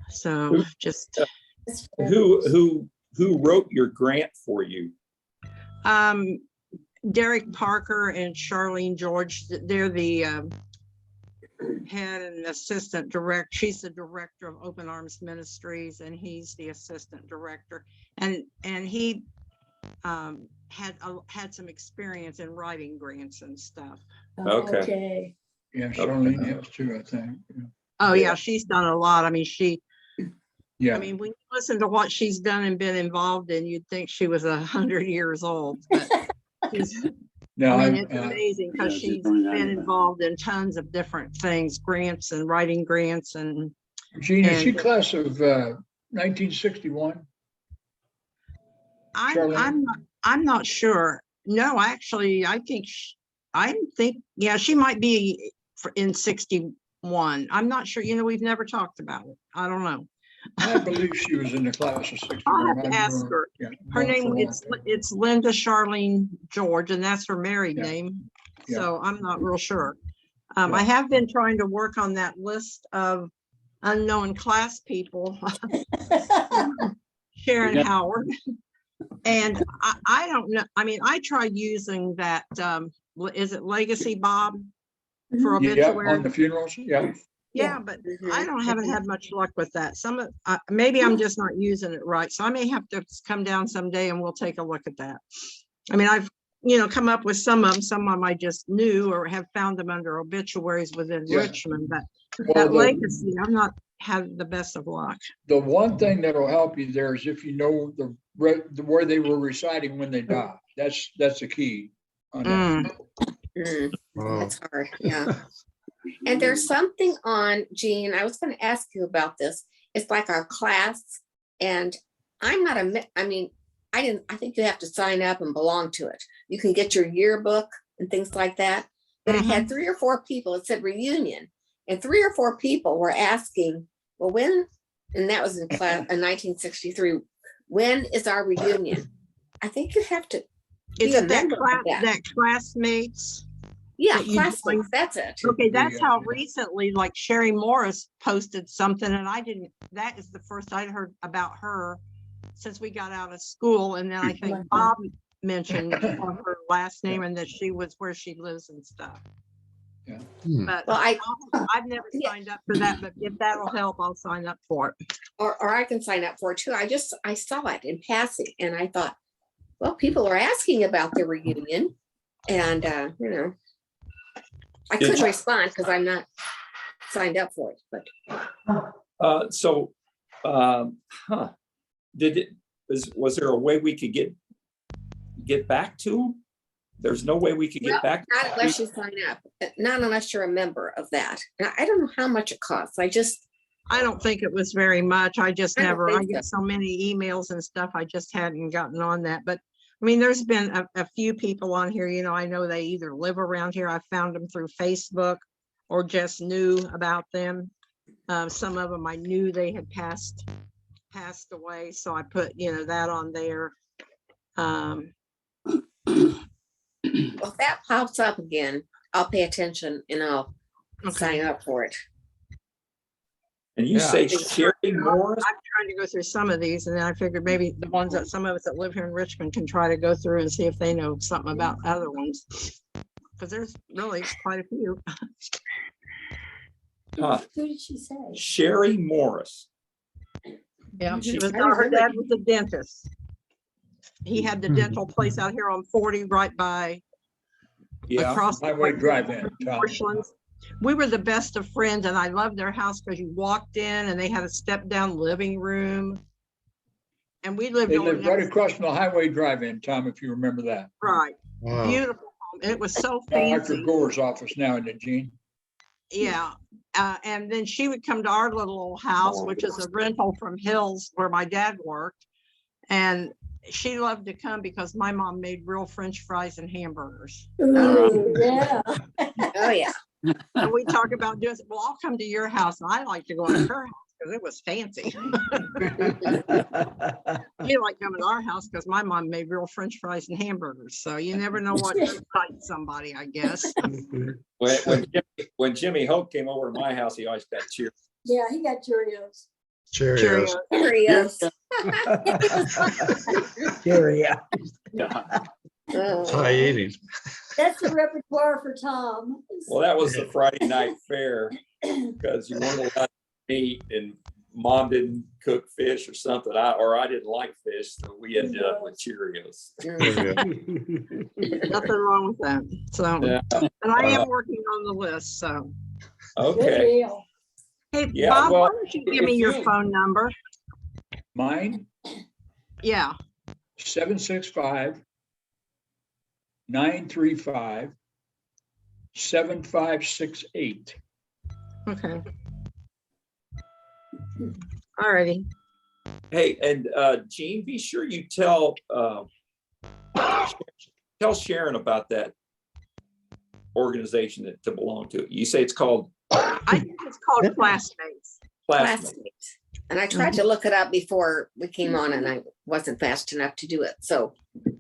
so just who wrote your grant for you? Derek Parker and Charlene George, they're the head and assistant director. She's the director of Open Arms Ministries, and he's the assistant director. And he had some experience in writing grants and stuff. Okay. Yeah, Charlene has too, I think. Oh yeah, she's done a lot. I mean, Yeah. I mean, when you listen to what she's done and been involved in, you'd think she was 100 years old. But No, I mean, it's amazing because she's been involved in tons of different things, grants and writing grants. And Gene, is she class of 1961? I'm not sure. No, actually, I think yeah, she might be in 61. I'm not sure. You know, we've never talked about it. I don't know. I believe she was in the class of 61. I'll have to ask her. Her name, it's Linda Charlene George, and that's her married name. So I'm not real sure. I have been trying to work on that list of unknown class people. Sharon Howard. And I don't know. I mean, I tried using that, is it Legacy Bob for obituary? Yeah, on the funerals, Yeah, but I haven't had much luck with that. Maybe I'm just not using it right. So I may have to come down someday and we'll take a look at that. I mean, I've, come up with some of them I just knew or have found them under obituaries within Richmond, but that Legacy, I'm not had the best of luck. The one thing that'll help you there is if you know where they were residing when they died. That's the key on that. That's hard, yeah. And there's something on, Gene, I was going to ask you about this. it's like our class. And I'm not I think you have to sign up and belong to it. You can get your yearbook and things like that. But it had 3 or 4 people. It said reunion. And 3 or 4 people were asking, well, when, and that was in class in 1963, when is our reunion? I think you have to be Is a it that member of that. that classmates? Yeah, that you classmates, joined? that's it. Okay, that's how recently, like Sherry Morris posted something, and that is the first I'd heard about her since we got out of school. And then I think Bob mentioned her last name and that she was where she lives and stuff. Yeah. But Well, I've never signed up for that, but if that'll help, I'll sign up for it. Or I can sign up for it too. I saw it in passing and I thought, well, people are asking about the reunion. And, I couldn't respond because I'm not signed up for it, but. Was there a way we could get back to them? There's no way we could get back. Not unless you sign up, not unless you're a member of that. And I don't know how much it costs. I don't think it was very much. I don't I think get so. so many emails and stuff. I just hadn't gotten on that. But I mean, there's been a few people on here, I know they either live around here. I found them through Facebook or just knew about them. Some of them I knew they had passed away. So I put, that on there. Well, if that pops up again, I'll pay attention and I'll sign up for it. And you say Sherry Morris? I'm trying to go through some of these, and then I figured maybe the ones that some of us that live here in Richmond can try to go through and see if they know something about other ones. Because there's really quite a few. Huh. Who did she say? Sherry Morris. Yeah, her dad was a dentist. He had the dental place out here on 40 right by across Highway Drive-In. Marshlands. We were the best of friends, and I loved their house because you walked in and they had a step-down living room. And we lived They on lived right across from the Highway Drive-In, Tom, if you remember that. right. Wow. Beautiful home. It was so Dr. fancy. Gore's office now, isn't it, Gene? Yeah. And then she would come to our little old house, which is a rental from Hills where my dad worked. And she loved to come because my mom made real French fries and hamburgers. Ooh, yeah. Oh, yeah. And we talk about doing, well, I'll come to your house and I like to go to her house because it was fancy. You like coming to our house because my mom made real French fries and hamburgers. So you never know what excites somebody, I guess. When Jimmy Hope came over to my house, he always got cheers. Yeah, he got Cheerios. Cheerios. Cheerios. Cheerio. It's high eating. That's the repertoire for Tom. Well, that was the Friday night fair because you weren't allowed to eat and mom didn't cook fish or something. I didn't like fish, so we ended up with Cheerios. Nothing wrong with that. So, Yeah. and I am working on the list. So, Okay. hey, Yeah, Bob, well, why don't you give me if your you- phone number? Mine, Yeah. 765-935-7568. Okay. All righty. Hey, and Gene, be sure you tell Sharon about that organization to belong to. You say it's called I think it's called Classmates. Classmates. And I tried to look it up before we came on and I wasn't fast enough to do it. So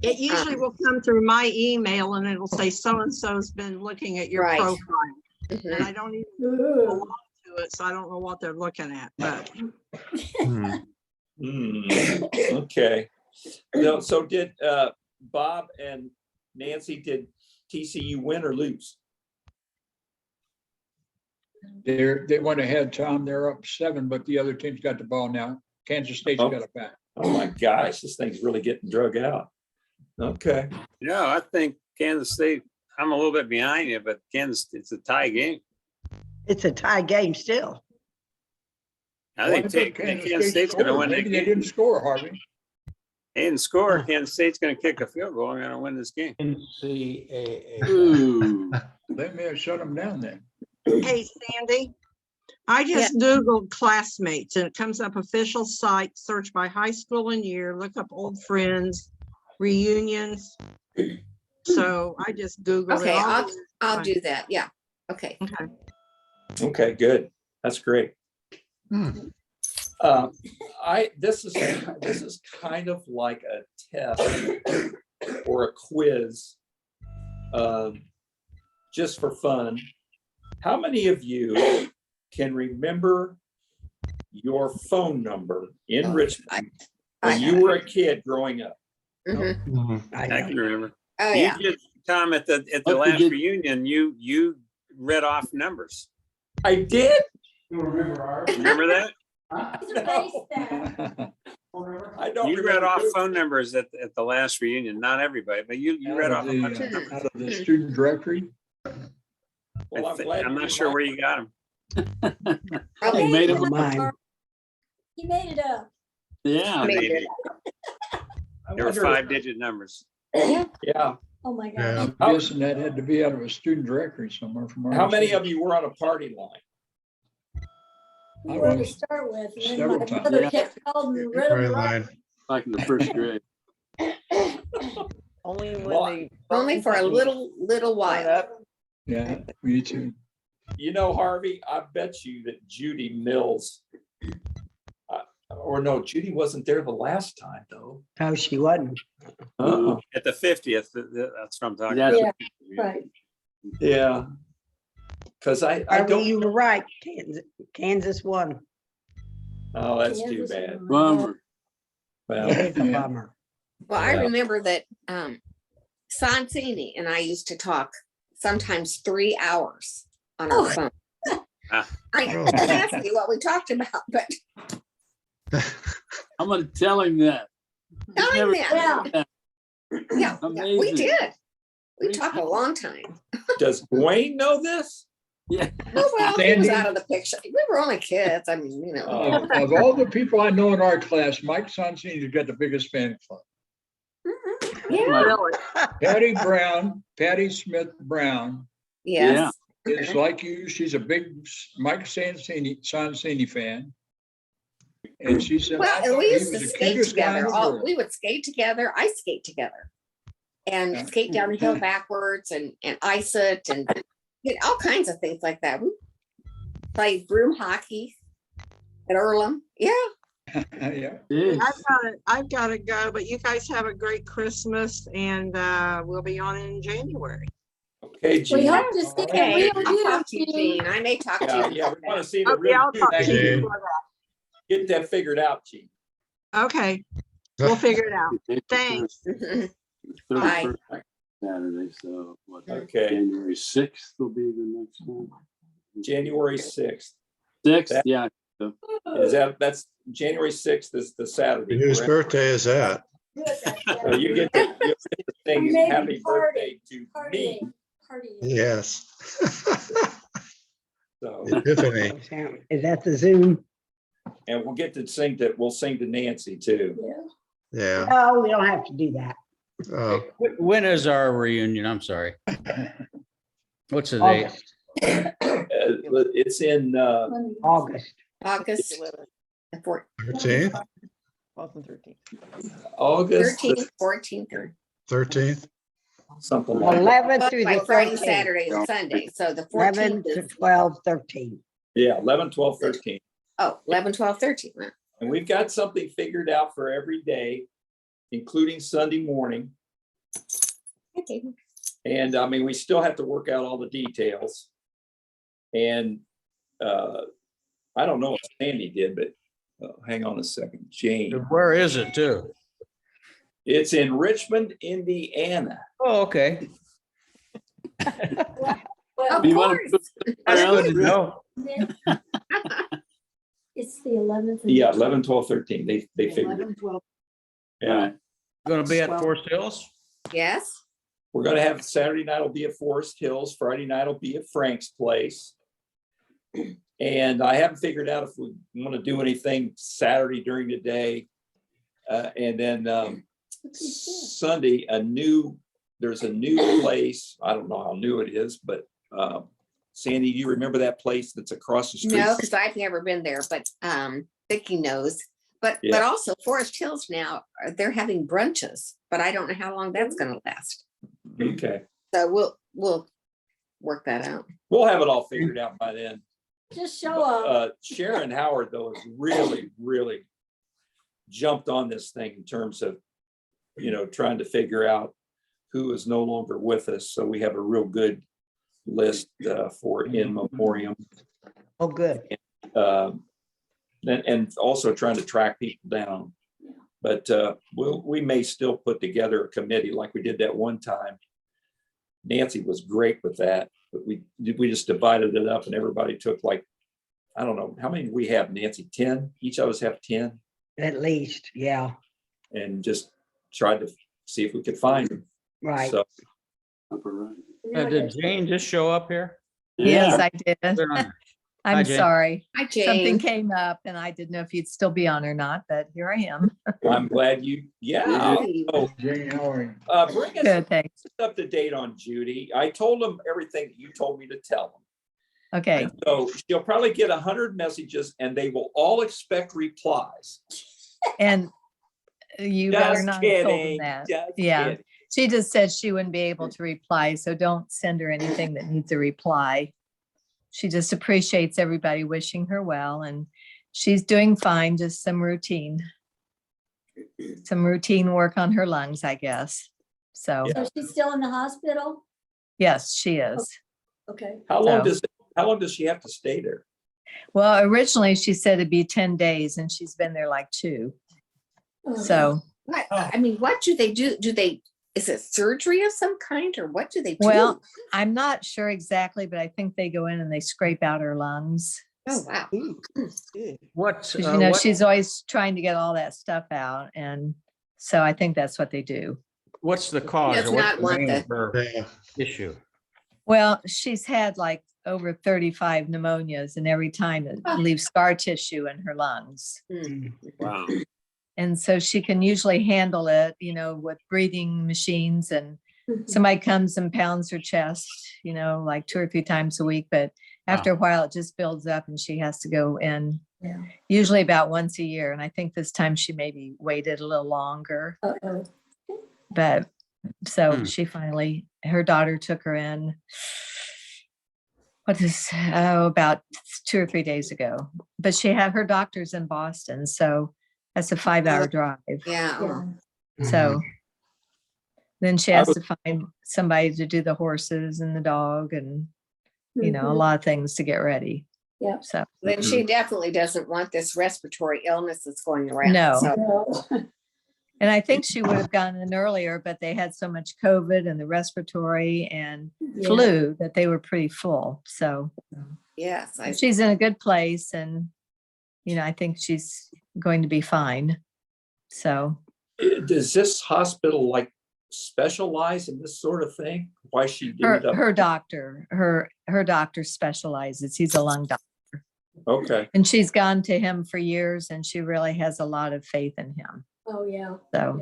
It usually will come through my email and it'll say so-and-so's been looking at your Right. profile. Mhm. And I don't even belong to it, so I don't know what they're looking at, but Okay. No, so did Bob and Nancy, did TCU win or lose? They went ahead, Tom. They're up 7, but the other team's got the ball now. Kansas State's got it back. Oh my gosh, this thing's really getting drug out. Okay. No, I think Kansas State, I'm a little bit behind you, but it's a tie game. It's a tie game still. I think Kansas State's going to win that Maybe they game. didn't score, Harvey. They didn't score. Kansas State's going to kick a field goal and going to win this game. NCAA. Ooh. They may have shut them down then. hey, Sandy, I just Googled classmates and it comes up official site, search by high school and year, look up old friends, reunions. So I just Googled Okay, it. I'll do that. Yeah. Okay. Okay. Okay, good. That's great. This is kind of like a test or a quiz, just for fun. How many of you can remember your phone number in Richmond when you were a kid growing up? I can remember. Oh, You yeah. did, Tom, at the last reunion, you read off numbers. I did? Remember that? I don't. You read off phone numbers at the last reunion, not everybody, but you read off a bunch of numbers. Out of the student directory. Well, I'm glad I'm not sure where you got them. They made up Mine. He made it up. Yeah. Maybe. They were 5-digit numbers. Yeah. Oh, my Yeah. God. I'm guessing that had to be out of a student directory somewhere from our. How many of you were on a party line? We I were to was start with, and then several my times. mother Yeah. kept calling and read Party them off. line. Like in the first grade. Only when Well, they. Only for a little while. Yeah, me too. You know, Harvey, I bet you that Judy Mills, or no, Judy wasn't there the last time though. No, she wasn't. At the 50th, that's what I'm talking That's about. Yeah, right. Yeah. Because I Harvey, don't. you were right. Kansas won. Oh, that's too Kansas bad. Bummer. Well, It is a Yeah. bummer. Well, I Yeah. remember that Sonsini and I used to talk sometimes 3 hours on our phone. Ah. I can't ask you what we talked about, but I'm gonna tell him that. tell him that. Yeah, we Amazing. did. We talked a long time. does Dwayne know this? Yeah. Oh, well, he was Sandy? out of the picture. We were only kids. I mean, you know. Of all the people I know in our class, Mike Sonsini's got the biggest fan club. Yeah. Patty Smith Brown Yes. is like you. She's a big Mike Sonsini fan. And she said, I Well, thought we he used was to the skate cutest guy in together. the world. We would skate together, ice skate together. And skate down the hill backwards and ice it and all kinds of things like that. We played broom hockey at Earlham. Yeah. Yeah. I've got to go, but you guys have a great Christmas and we'll be on in January. Okay, We Gene. hope to see Okay, a real I'll talk to you, you, Gene. I may talk to Yeah, you. yeah, we want to see the Okay, I'll real. talk to you Gene. before Get that figured out, Gene. that. Okay, we'll figure it out. Thanks. Bye. 31st Saturday, so what? Okay. January 6th will be the next one. January 6th. 6th, That- yeah. So That's January 6th is the Saturday. Whose correct? birthday is that? So you get to sing Maybe happy birthday to me. Party. Yes. So, Epiphany. Is that the Zoom? and we'll get to sing we'll sing to Nancy too. Yeah. No, we don't have to do that. Oh, When is our reunion? I'm sorry. What's the date? August. It's in, August. August the 13th, 12th and 13th. August 13th, 14th. 13th. something like that. 11 through Like the Friday, 13th. Saturday, and Sunday. So the 11 14th to is, 12, 13. Yeah, 11, 12, 13. 11, 12, 13. Huh? And we've got something figured out for every day, including Sunday morning. Okay. And I mean, we still have to work out all the details. And I don't know what Sandy did, but hang on a second, Jane. Where is it too? It's in Richmond, Indiana. Oh, okay. Of You wanna course. That's good to know. It's the 11th. Yeah, 11, 12, 13. They figured it. 11, 12. Yeah. Going to be at Well- Forest Hills? Yes. We're gonna have Saturday night will be at Forest Hills, Friday night will be at Frank's place. And I haven't figured out if we want to do anything Saturday during the day. And then Sunday, there's a new place. I don't know how new it is, but Sandy, do you remember that place that's across the street? No, because I've never been there, but Vicky knows. But Yeah. also Forest Hills now, they're having brunches, but I don't know how long that's gonna last. Okay, So we'll work that out. we'll have it all figured out by then. Just show up. Sharon Howard, though, has really, really jumped on this thing in terms of, trying to figure out who is no longer with us. So we have a real good list for in memoriam. Oh, good. And also trying to track people down. But we may still put together a committee like we did that one time. Nancy was great with that, but we just divided it up and everybody took like, I don't know, how many do we have, Nancy? 10? Each of us have 10? At least, yeah, And just tried to see if we could find them. right. So, Did Jane just show up here? Yeah. Yes, I did. Hi, I'm Jane. sorry. Hi, Something Jane. came up and I didn't know if you'd still be on or not, but here I am. I'm glad yeah. Oh, Jane, how are you? bring us Good, thanks. up to date on Judy. I told them everything that you told me to tell them. Okay, And so she'll probably get 100 messages and they will all expect replies. and you better Just not have told them kidding. that. Just Yeah, kidding. she just said she wouldn't be able to reply, so don't send her anything that needs a reply. She just appreciates everybody wishing her well, and she's doing fine, just some routine work on her lungs, I guess. So, Yeah. So she's still in the hospital? yes, she is. Okay. How long So- does she have to stay there? Well, originally she said it'd be 10 days and she's been there like 2. So, I mean, what do they do? Is it surgery of some kind or what do they do? well, I'm not sure exactly, but I think they go in and they scrape out her lungs. Oh, wow. What's, 'Cause, she's always trying to get all that stuff out. And so I think that's what they do. what's the cause? does or what's not the want name the- of her Yeah. issue? Well, she's had like over 35 pneumonias and every time it leaves scar tissue in her lungs. Wow. And so she can usually handle it, with breathing machines and somebody comes and pounds her chest, like 2 or 3 times a week. But after a while, it just builds up and she has to go in Yeah. usually about once a year. And I think this time she maybe waited a little longer. Uh-oh. But so she finally, her daughter took her in. About 2 or 3 days ago. But she had her doctor's in Boston. So that's a 5-hour drive. Yeah. So then she has to find somebody to do the horses and the dog and, a lot of things to get ready. Yeah. So, Then she definitely doesn't want this respiratory illness that's going around. No. So, and I think she would have gone in earlier, but they had so much COVID and the respiratory and flu that they were pretty full. So yes. she's in a good place and, I think she's going to be fine. So, Does this hospital like specialize in this sort of thing? Why she did it? her doctor, her doctor specializes. He's a lung doctor. Okay. And she's gone to him for years and she really has a lot of faith in him. Oh, yeah. So,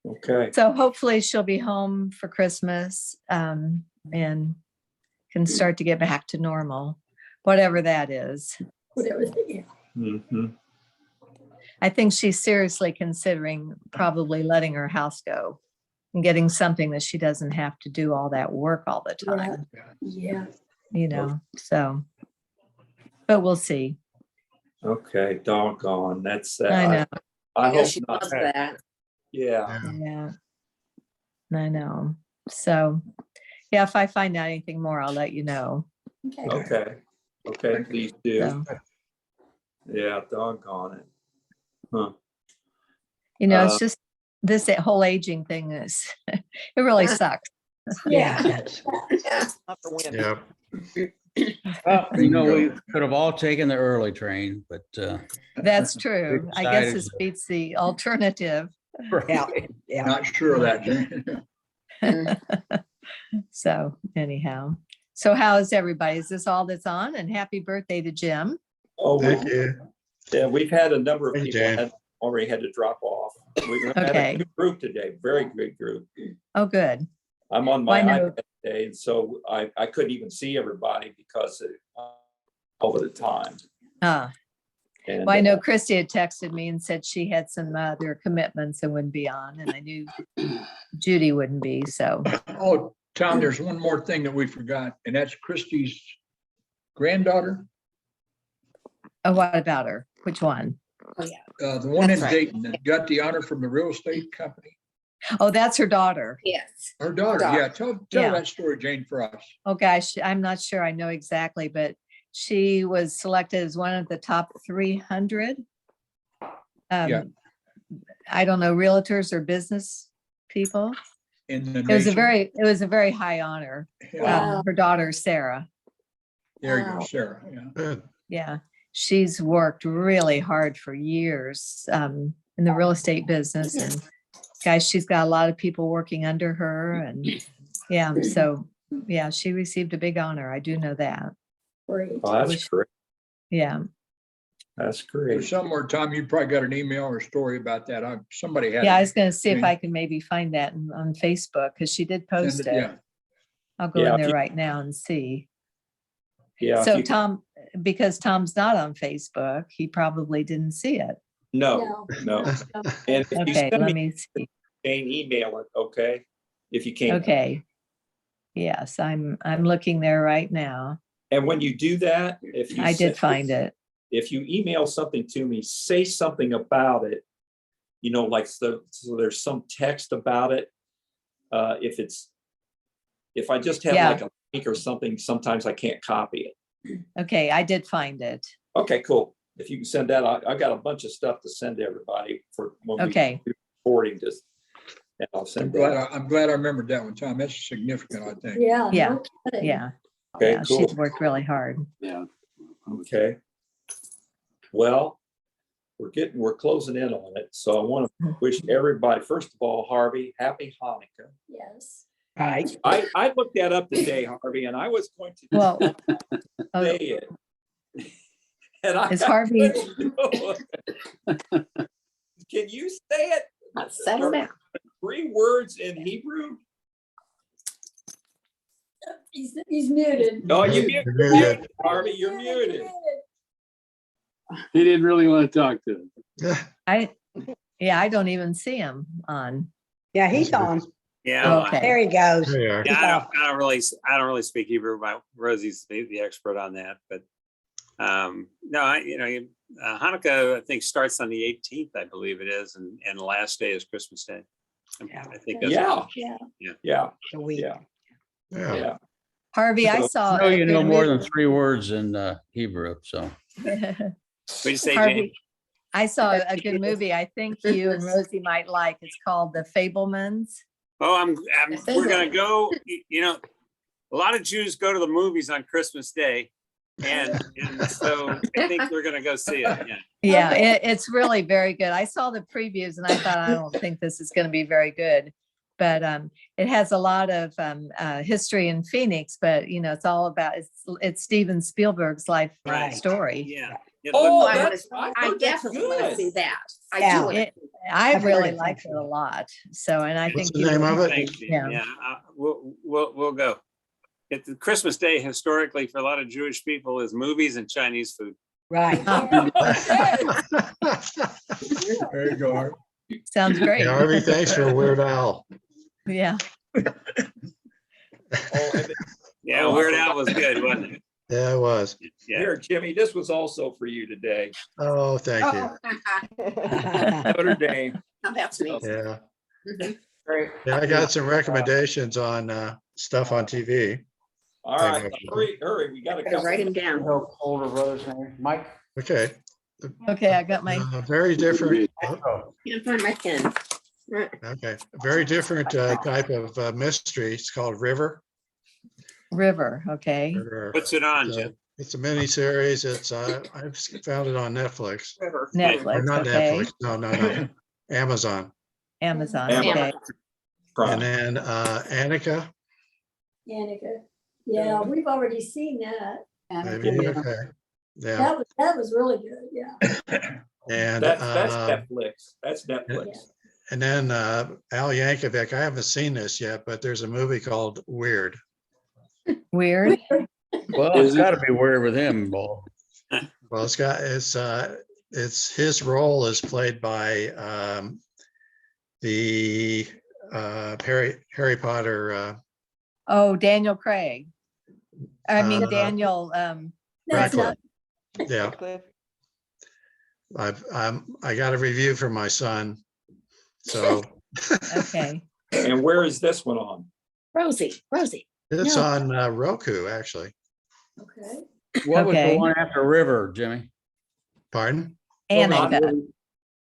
Okay. so hopefully she'll be home for Christmas and can start to get back to normal, whatever that is. Whatever. Yeah. Mm-hmm. I think she's seriously considering probably letting her house go and getting something that she doesn't have to do all that work all the time, Yeah. so, but we'll see. Okay, doggone. That's I know. I Yeah, hope she not. loves that. Yeah. Yeah. I know. So, yeah, if I find out anything more, I'll let you know. Okay. Okay, please do. So, Yeah, doggone it. Huh. it's just this whole aging thing is, it really sucks. Yeah. Not the win. Yeah. Well, we could have all taken the early train, but That's true. I guess decided this beats the alternative. Yeah, yeah. Not sure of that, Jane. So anyhow, so how is everybody? Is this all that's on? And happy birthday to Jim. Oh, Thank you. yeah, we've had a number of Thank you, people Dan. that already had to drop off. We've had Okay. a good group today, very good group. Oh, good. I'm on Well, my I know- iPad today, and so I couldn't even see everybody because over the time. And, Well, I know Christy had texted me and said she had some other commitments and wouldn't be on, and I knew Judy wouldn't be, so. Oh, Tom, there's one more thing that we forgot, and that's Christie's granddaughter, Oh, what about her? Which one? the one in That's right. Dayton that got the honor from the real estate company. Oh, that's her daughter. Yes. Her daughter, Daughter. yeah, tell Yeah. that story, Jane, for us. Oh, gosh, I'm not sure I know exactly, but she was selected as one of the top 300. Yeah. I don't know, realtors or business people. In the It was a nation. very high honor. Yeah. Her daughter, Sarah. There you go, Sarah, yeah. Good. Yeah, she's worked really hard for years in the real estate business, and guys, she's got a lot of people working under her, and yeah, so yeah, she received a big honor. I do know that. Great. Oh, that's great. Yeah. That's There's great. somewhere, Tom, you probably got an email or story about that. Somebody had. Yeah, I it. was gonna see if Jane, I can maybe find that on Facebook, because she did post send it. Yeah, I'll go Yeah, in if there you- right now and see. Yeah. if So you- Tom, because Tom's not on Facebook, he probably didn't see it. No, no. And if you Okay, send let me, me see. Jane, email it, okay? If you can. Okay. Yes, I'm looking there right now. And when you do that, if you I did send- find it. if you email something to me, say something about it, like, so there's some text about it. If I just have Yeah. like a link or something, sometimes I can't copy it. Okay, I did find it. Okay, cool. If you can send that, I got a bunch of stuff to send to everybody for when we Okay. do recording, and I'll I'm send glad, that. I'm glad I remembered that one, Tom. That's significant, I think. Yeah. Yeah, no kidding. yeah. Okay, Yeah, cool. she's worked really hard. Yeah. Okay. Well, we're closing in on it. So I want to wish everybody, first of all, Harvey, happy Hanukkah. Yes. Right. I looked that up today, Harvey, and I was going to Well, say it. And I is Harvey, Can you say it? Settle down. 3 words in Hebrew? He's muted. No, you're You're muted, muted. Harvey, you're muted. He didn't really want to talk to him. I don't even see him on. Yeah, he's on. Yeah. Okay. There he goes. There you are. Yeah, I don't really speak Hebrew, but Rosie's the expert on that. But no, Hanukkah I think starts on the 18th, I believe it is, and the last day is Christmas Day. I think that's Yeah. Yeah. Yeah, The week. yeah, Yeah. yeah. Harvey, I So- saw. No, a you know good more than movie- 3 words in Hebrew, so. what do you say, Jane? Harvey, I saw a good movie I think you and Rosie might like. It's called The Fablemans. Oh, we're gonna go. A lot of Jews go to the movies on Christmas Day, and so I think we're gonna go see it. Yeah. Yeah, it's really very good. I saw the previews and I thought, I don't think this is going to be very good. But it has a lot of history in Phoenix, but it's all about, it's Steven Spielberg's life Right. story. Yeah. Oh, I that's, definitely want to see good. that. I Yeah. do. wanna It- see that. I I've heard really it's liked it a lot. So, and I What's think the you name would. of it? Thank you. Yeah. Yeah. We'll go. It's Christmas Day historically for a lot of Jewish people is movies and Chinese food. Right. There you go. Art. Sounds great. Yeah, Harvey, thanks for Weird Al. Yeah. Oh, and Yeah, Oh, I Weird forgot. Al was good, wasn't it? Yeah, it was. Yeah. Here, Jimmy, this was also for you today. Oh, thank you. Notre Dame. Oh, that's me. Yeah. Mhm. Yeah, I got some recommendations on stuff on TV. All right, hurry, we got a Better couple. write him down. Older brother's name, Mike. Okay. Okay, I got my, Very different. Can't find my pen. Right. Okay, a very different type of mystery. It's called River. River, okay. What's it on, Jim? It's a mini series. It's I've found it on Netflix. Or Netflix, not okay. Netflix. No. Amazon. Amazon, Amazon. okay. And then Annika. Annika. Yeah, we've already seen that. Maybe okay. Yeah. That was really good. Yeah. And That's Netflix. That's Netflix. and then Al Yankovic. I haven't seen this yet, but there's a movie called Weird. Weird. Well, it's gotta be weird with him, Paul. Well, it's his role is played by the Harry Potter Oh, Daniel Craig. I mean, Uh, Daniel, Radcliffe. Yeah, Cliff. I got a review from my son. So okay. And where is this one on? Rosie. it's No. on Roku, actually. Okay. What was Okay. the one after River, Jimmy? Pardon? Annika.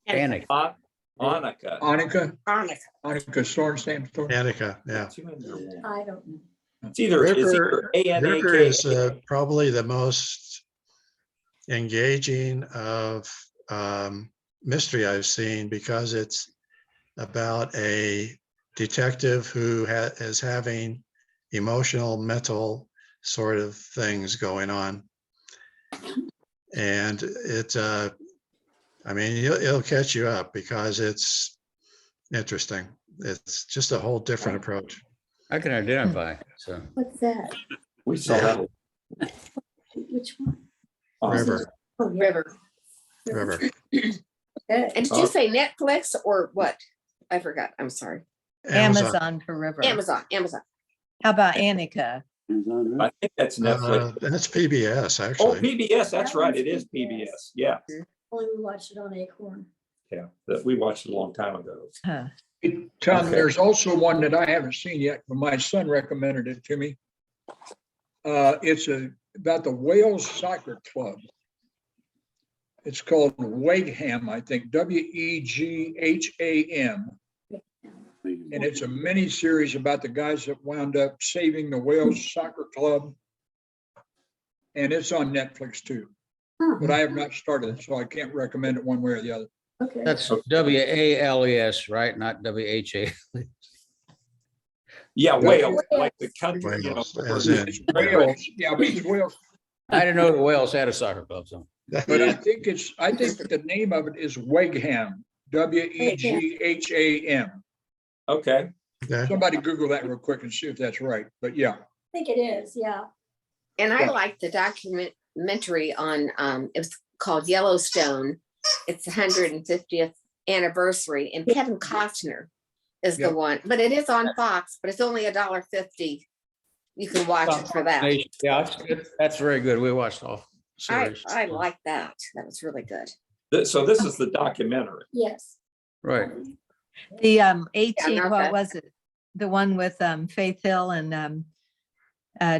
Annika. Annika. Annika Sorensen. Annika, yeah. I don't know. It's either River A-N-A-K. is probably the most engaging of mystery I've seen, because it's about a detective who is having emotional, mental sort of things going on. And I mean, it'll catch you up because it's interesting. It's just a whole different approach. I can identify, so. What's that? We saw that. Which one? River, Oh, River. River. Okay. And did you say Netflix or what? I forgot. I'm sorry. Amazon for River. Amazon. How about Annika? I think that's Netflix. That's PBS, Oh, actually. PBS, that's right. It is PBS. Yeah, Only we watched it on Acorn. yeah. That we watched it a long time ago. Huh. Tom, Okay. there's also one that I haven't seen yet, but my son recommended it to me. It's about the Wales Soccer Club. It's called Wegham, I think, Wegham. And it's a mini series about the guys that wound up saving the Wales Soccer Club. And it's on Netflix too. But I have not started it, so I can't recommend it one way or the other. Okay. That's WALES, right? Not WHA. Yeah, Wales, like the country, you know. Wales, as in- Wales, yeah, but it's Wales. I didn't know the Wales had a soccer club, so. But I think the name of it is Wegham, Wegham. Okay. Somebody Google that real quick and see if that's right. But yeah. I think it is, yeah. And I like the documentary on, it was called Yellowstone. It's the 150th anniversary, and Kevin Costner is the one, but it is on Fox, but it's only $1.50. You can watch it for that. Yeah, that's very good. We watched all series. I like that. That was really good. So this is the documentary. Yes. Right. The 18, not what that. was it? The one with Faith Hill and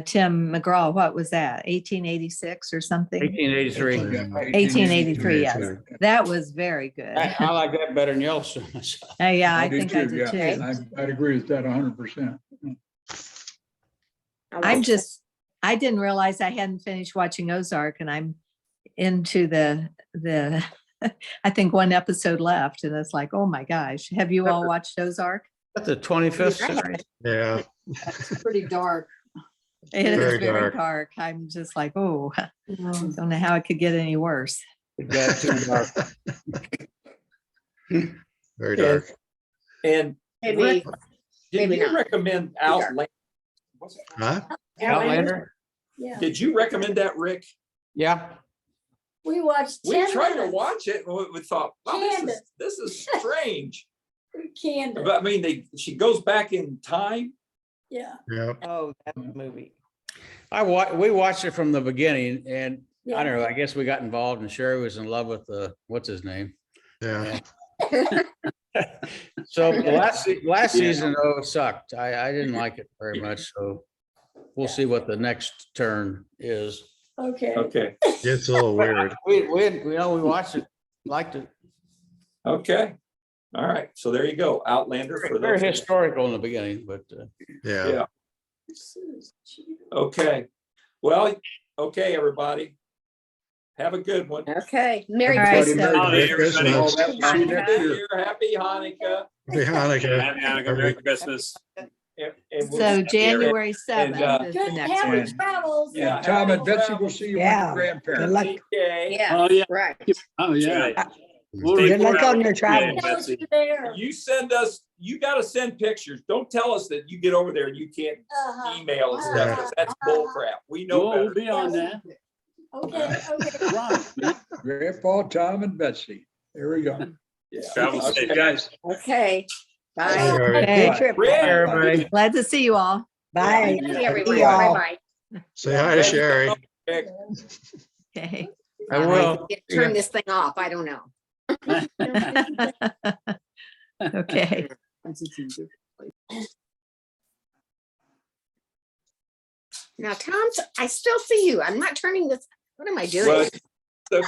Tim McGraw, what was that? 1886 or something? 1883. 1883, yes. That was very good. I like that better than Yellowstone. Yeah, I do think I do yeah. too. I'd agree with that 100%. I didn't realize I hadn't finished watching Ozark, and I'm into the I think one episode left, and it's like, oh my gosh. Have you all watched Ozark? That's the 25th series. Yeah. It's pretty dark. It is Very very dark. dark. I'm just like, oh, don't know how it could get any worse. It got too dark. Very dark. And Maybe, Rick, did maybe you not. recommend Outlander? Huh? Outlander? Yeah. Did you recommend that, Rick? Yeah. We watched We 10 tried to minutes. watch it and we thought, wow, this is strange. Candid. But I mean, she goes back in time. Yeah. Yep. Oh, that movie. We watched it from the beginning, and Yeah. I don't know, I guess we got involved and Sherry was in love with what's his name? Yeah. So the last season, though, sucked. I didn't like it very much, so we'll see what the next turn is. Okay. Okay. It's a little weird. We watched it, liked it. Okay. All right. So there you go. Outlander for Very those. historical in the beginning, but Yeah. Yeah. Okay. Well, okay, everybody. Have a good one. Okay. Merry All right, Christmas. so- Holiday, everybody. All that, see you next Happy year. Happy Hanukkah. Happy Hanukkah. Happy Hanukkah, Merry Christmas. And we'll So see you. January 7th is the Good, next happy one. travels. Yeah. Tom and Betsy will see you with Yeah. your grandparents. Good luck. Okay. Yeah, Oh, yeah. right. Oh, yeah. Good luck on your travels. Knows you're there. You send us, you gotta send pictures. Don't tell us that you get over there and you can't Uh-huh. email and stuff, 'cause that's bull crap. We know We'll better. be on that. Okay, okay. Right. Grandpa, Tom and Betsy. There we go. Yeah. Travel Okay, safe. guys. Okay, bye. Jerry. Okay, Rick, everybody. Glad to see you all. Bye. See everyone. See y'all. Bye-bye. Say hi to Sherry. Rick. Okay. I will. Turn this thing off. I don't know. Okay. Now, Tom, I still see you. I'm not turning this. What am I doing? Well, so,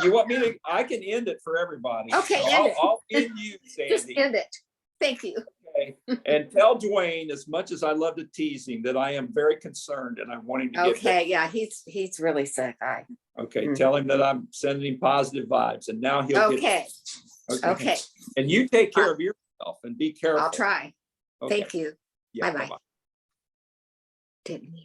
you want me to, I can end it for everybody. Okay, end I'll, it. I'll end you, Just Sandy. end it. Thank you. Okay. And tell Dwayne, as much as I love to tease him, that I am very concerned and I want him to get better. Okay, yeah, he's really sick. Okay, tell him that I'm sending him positive vibes and now he'll get. Okay, And you take care of yourself and be careful. I'll try. Okay. Thank you. Yeah, Bye-bye. bye-bye. Didn't he?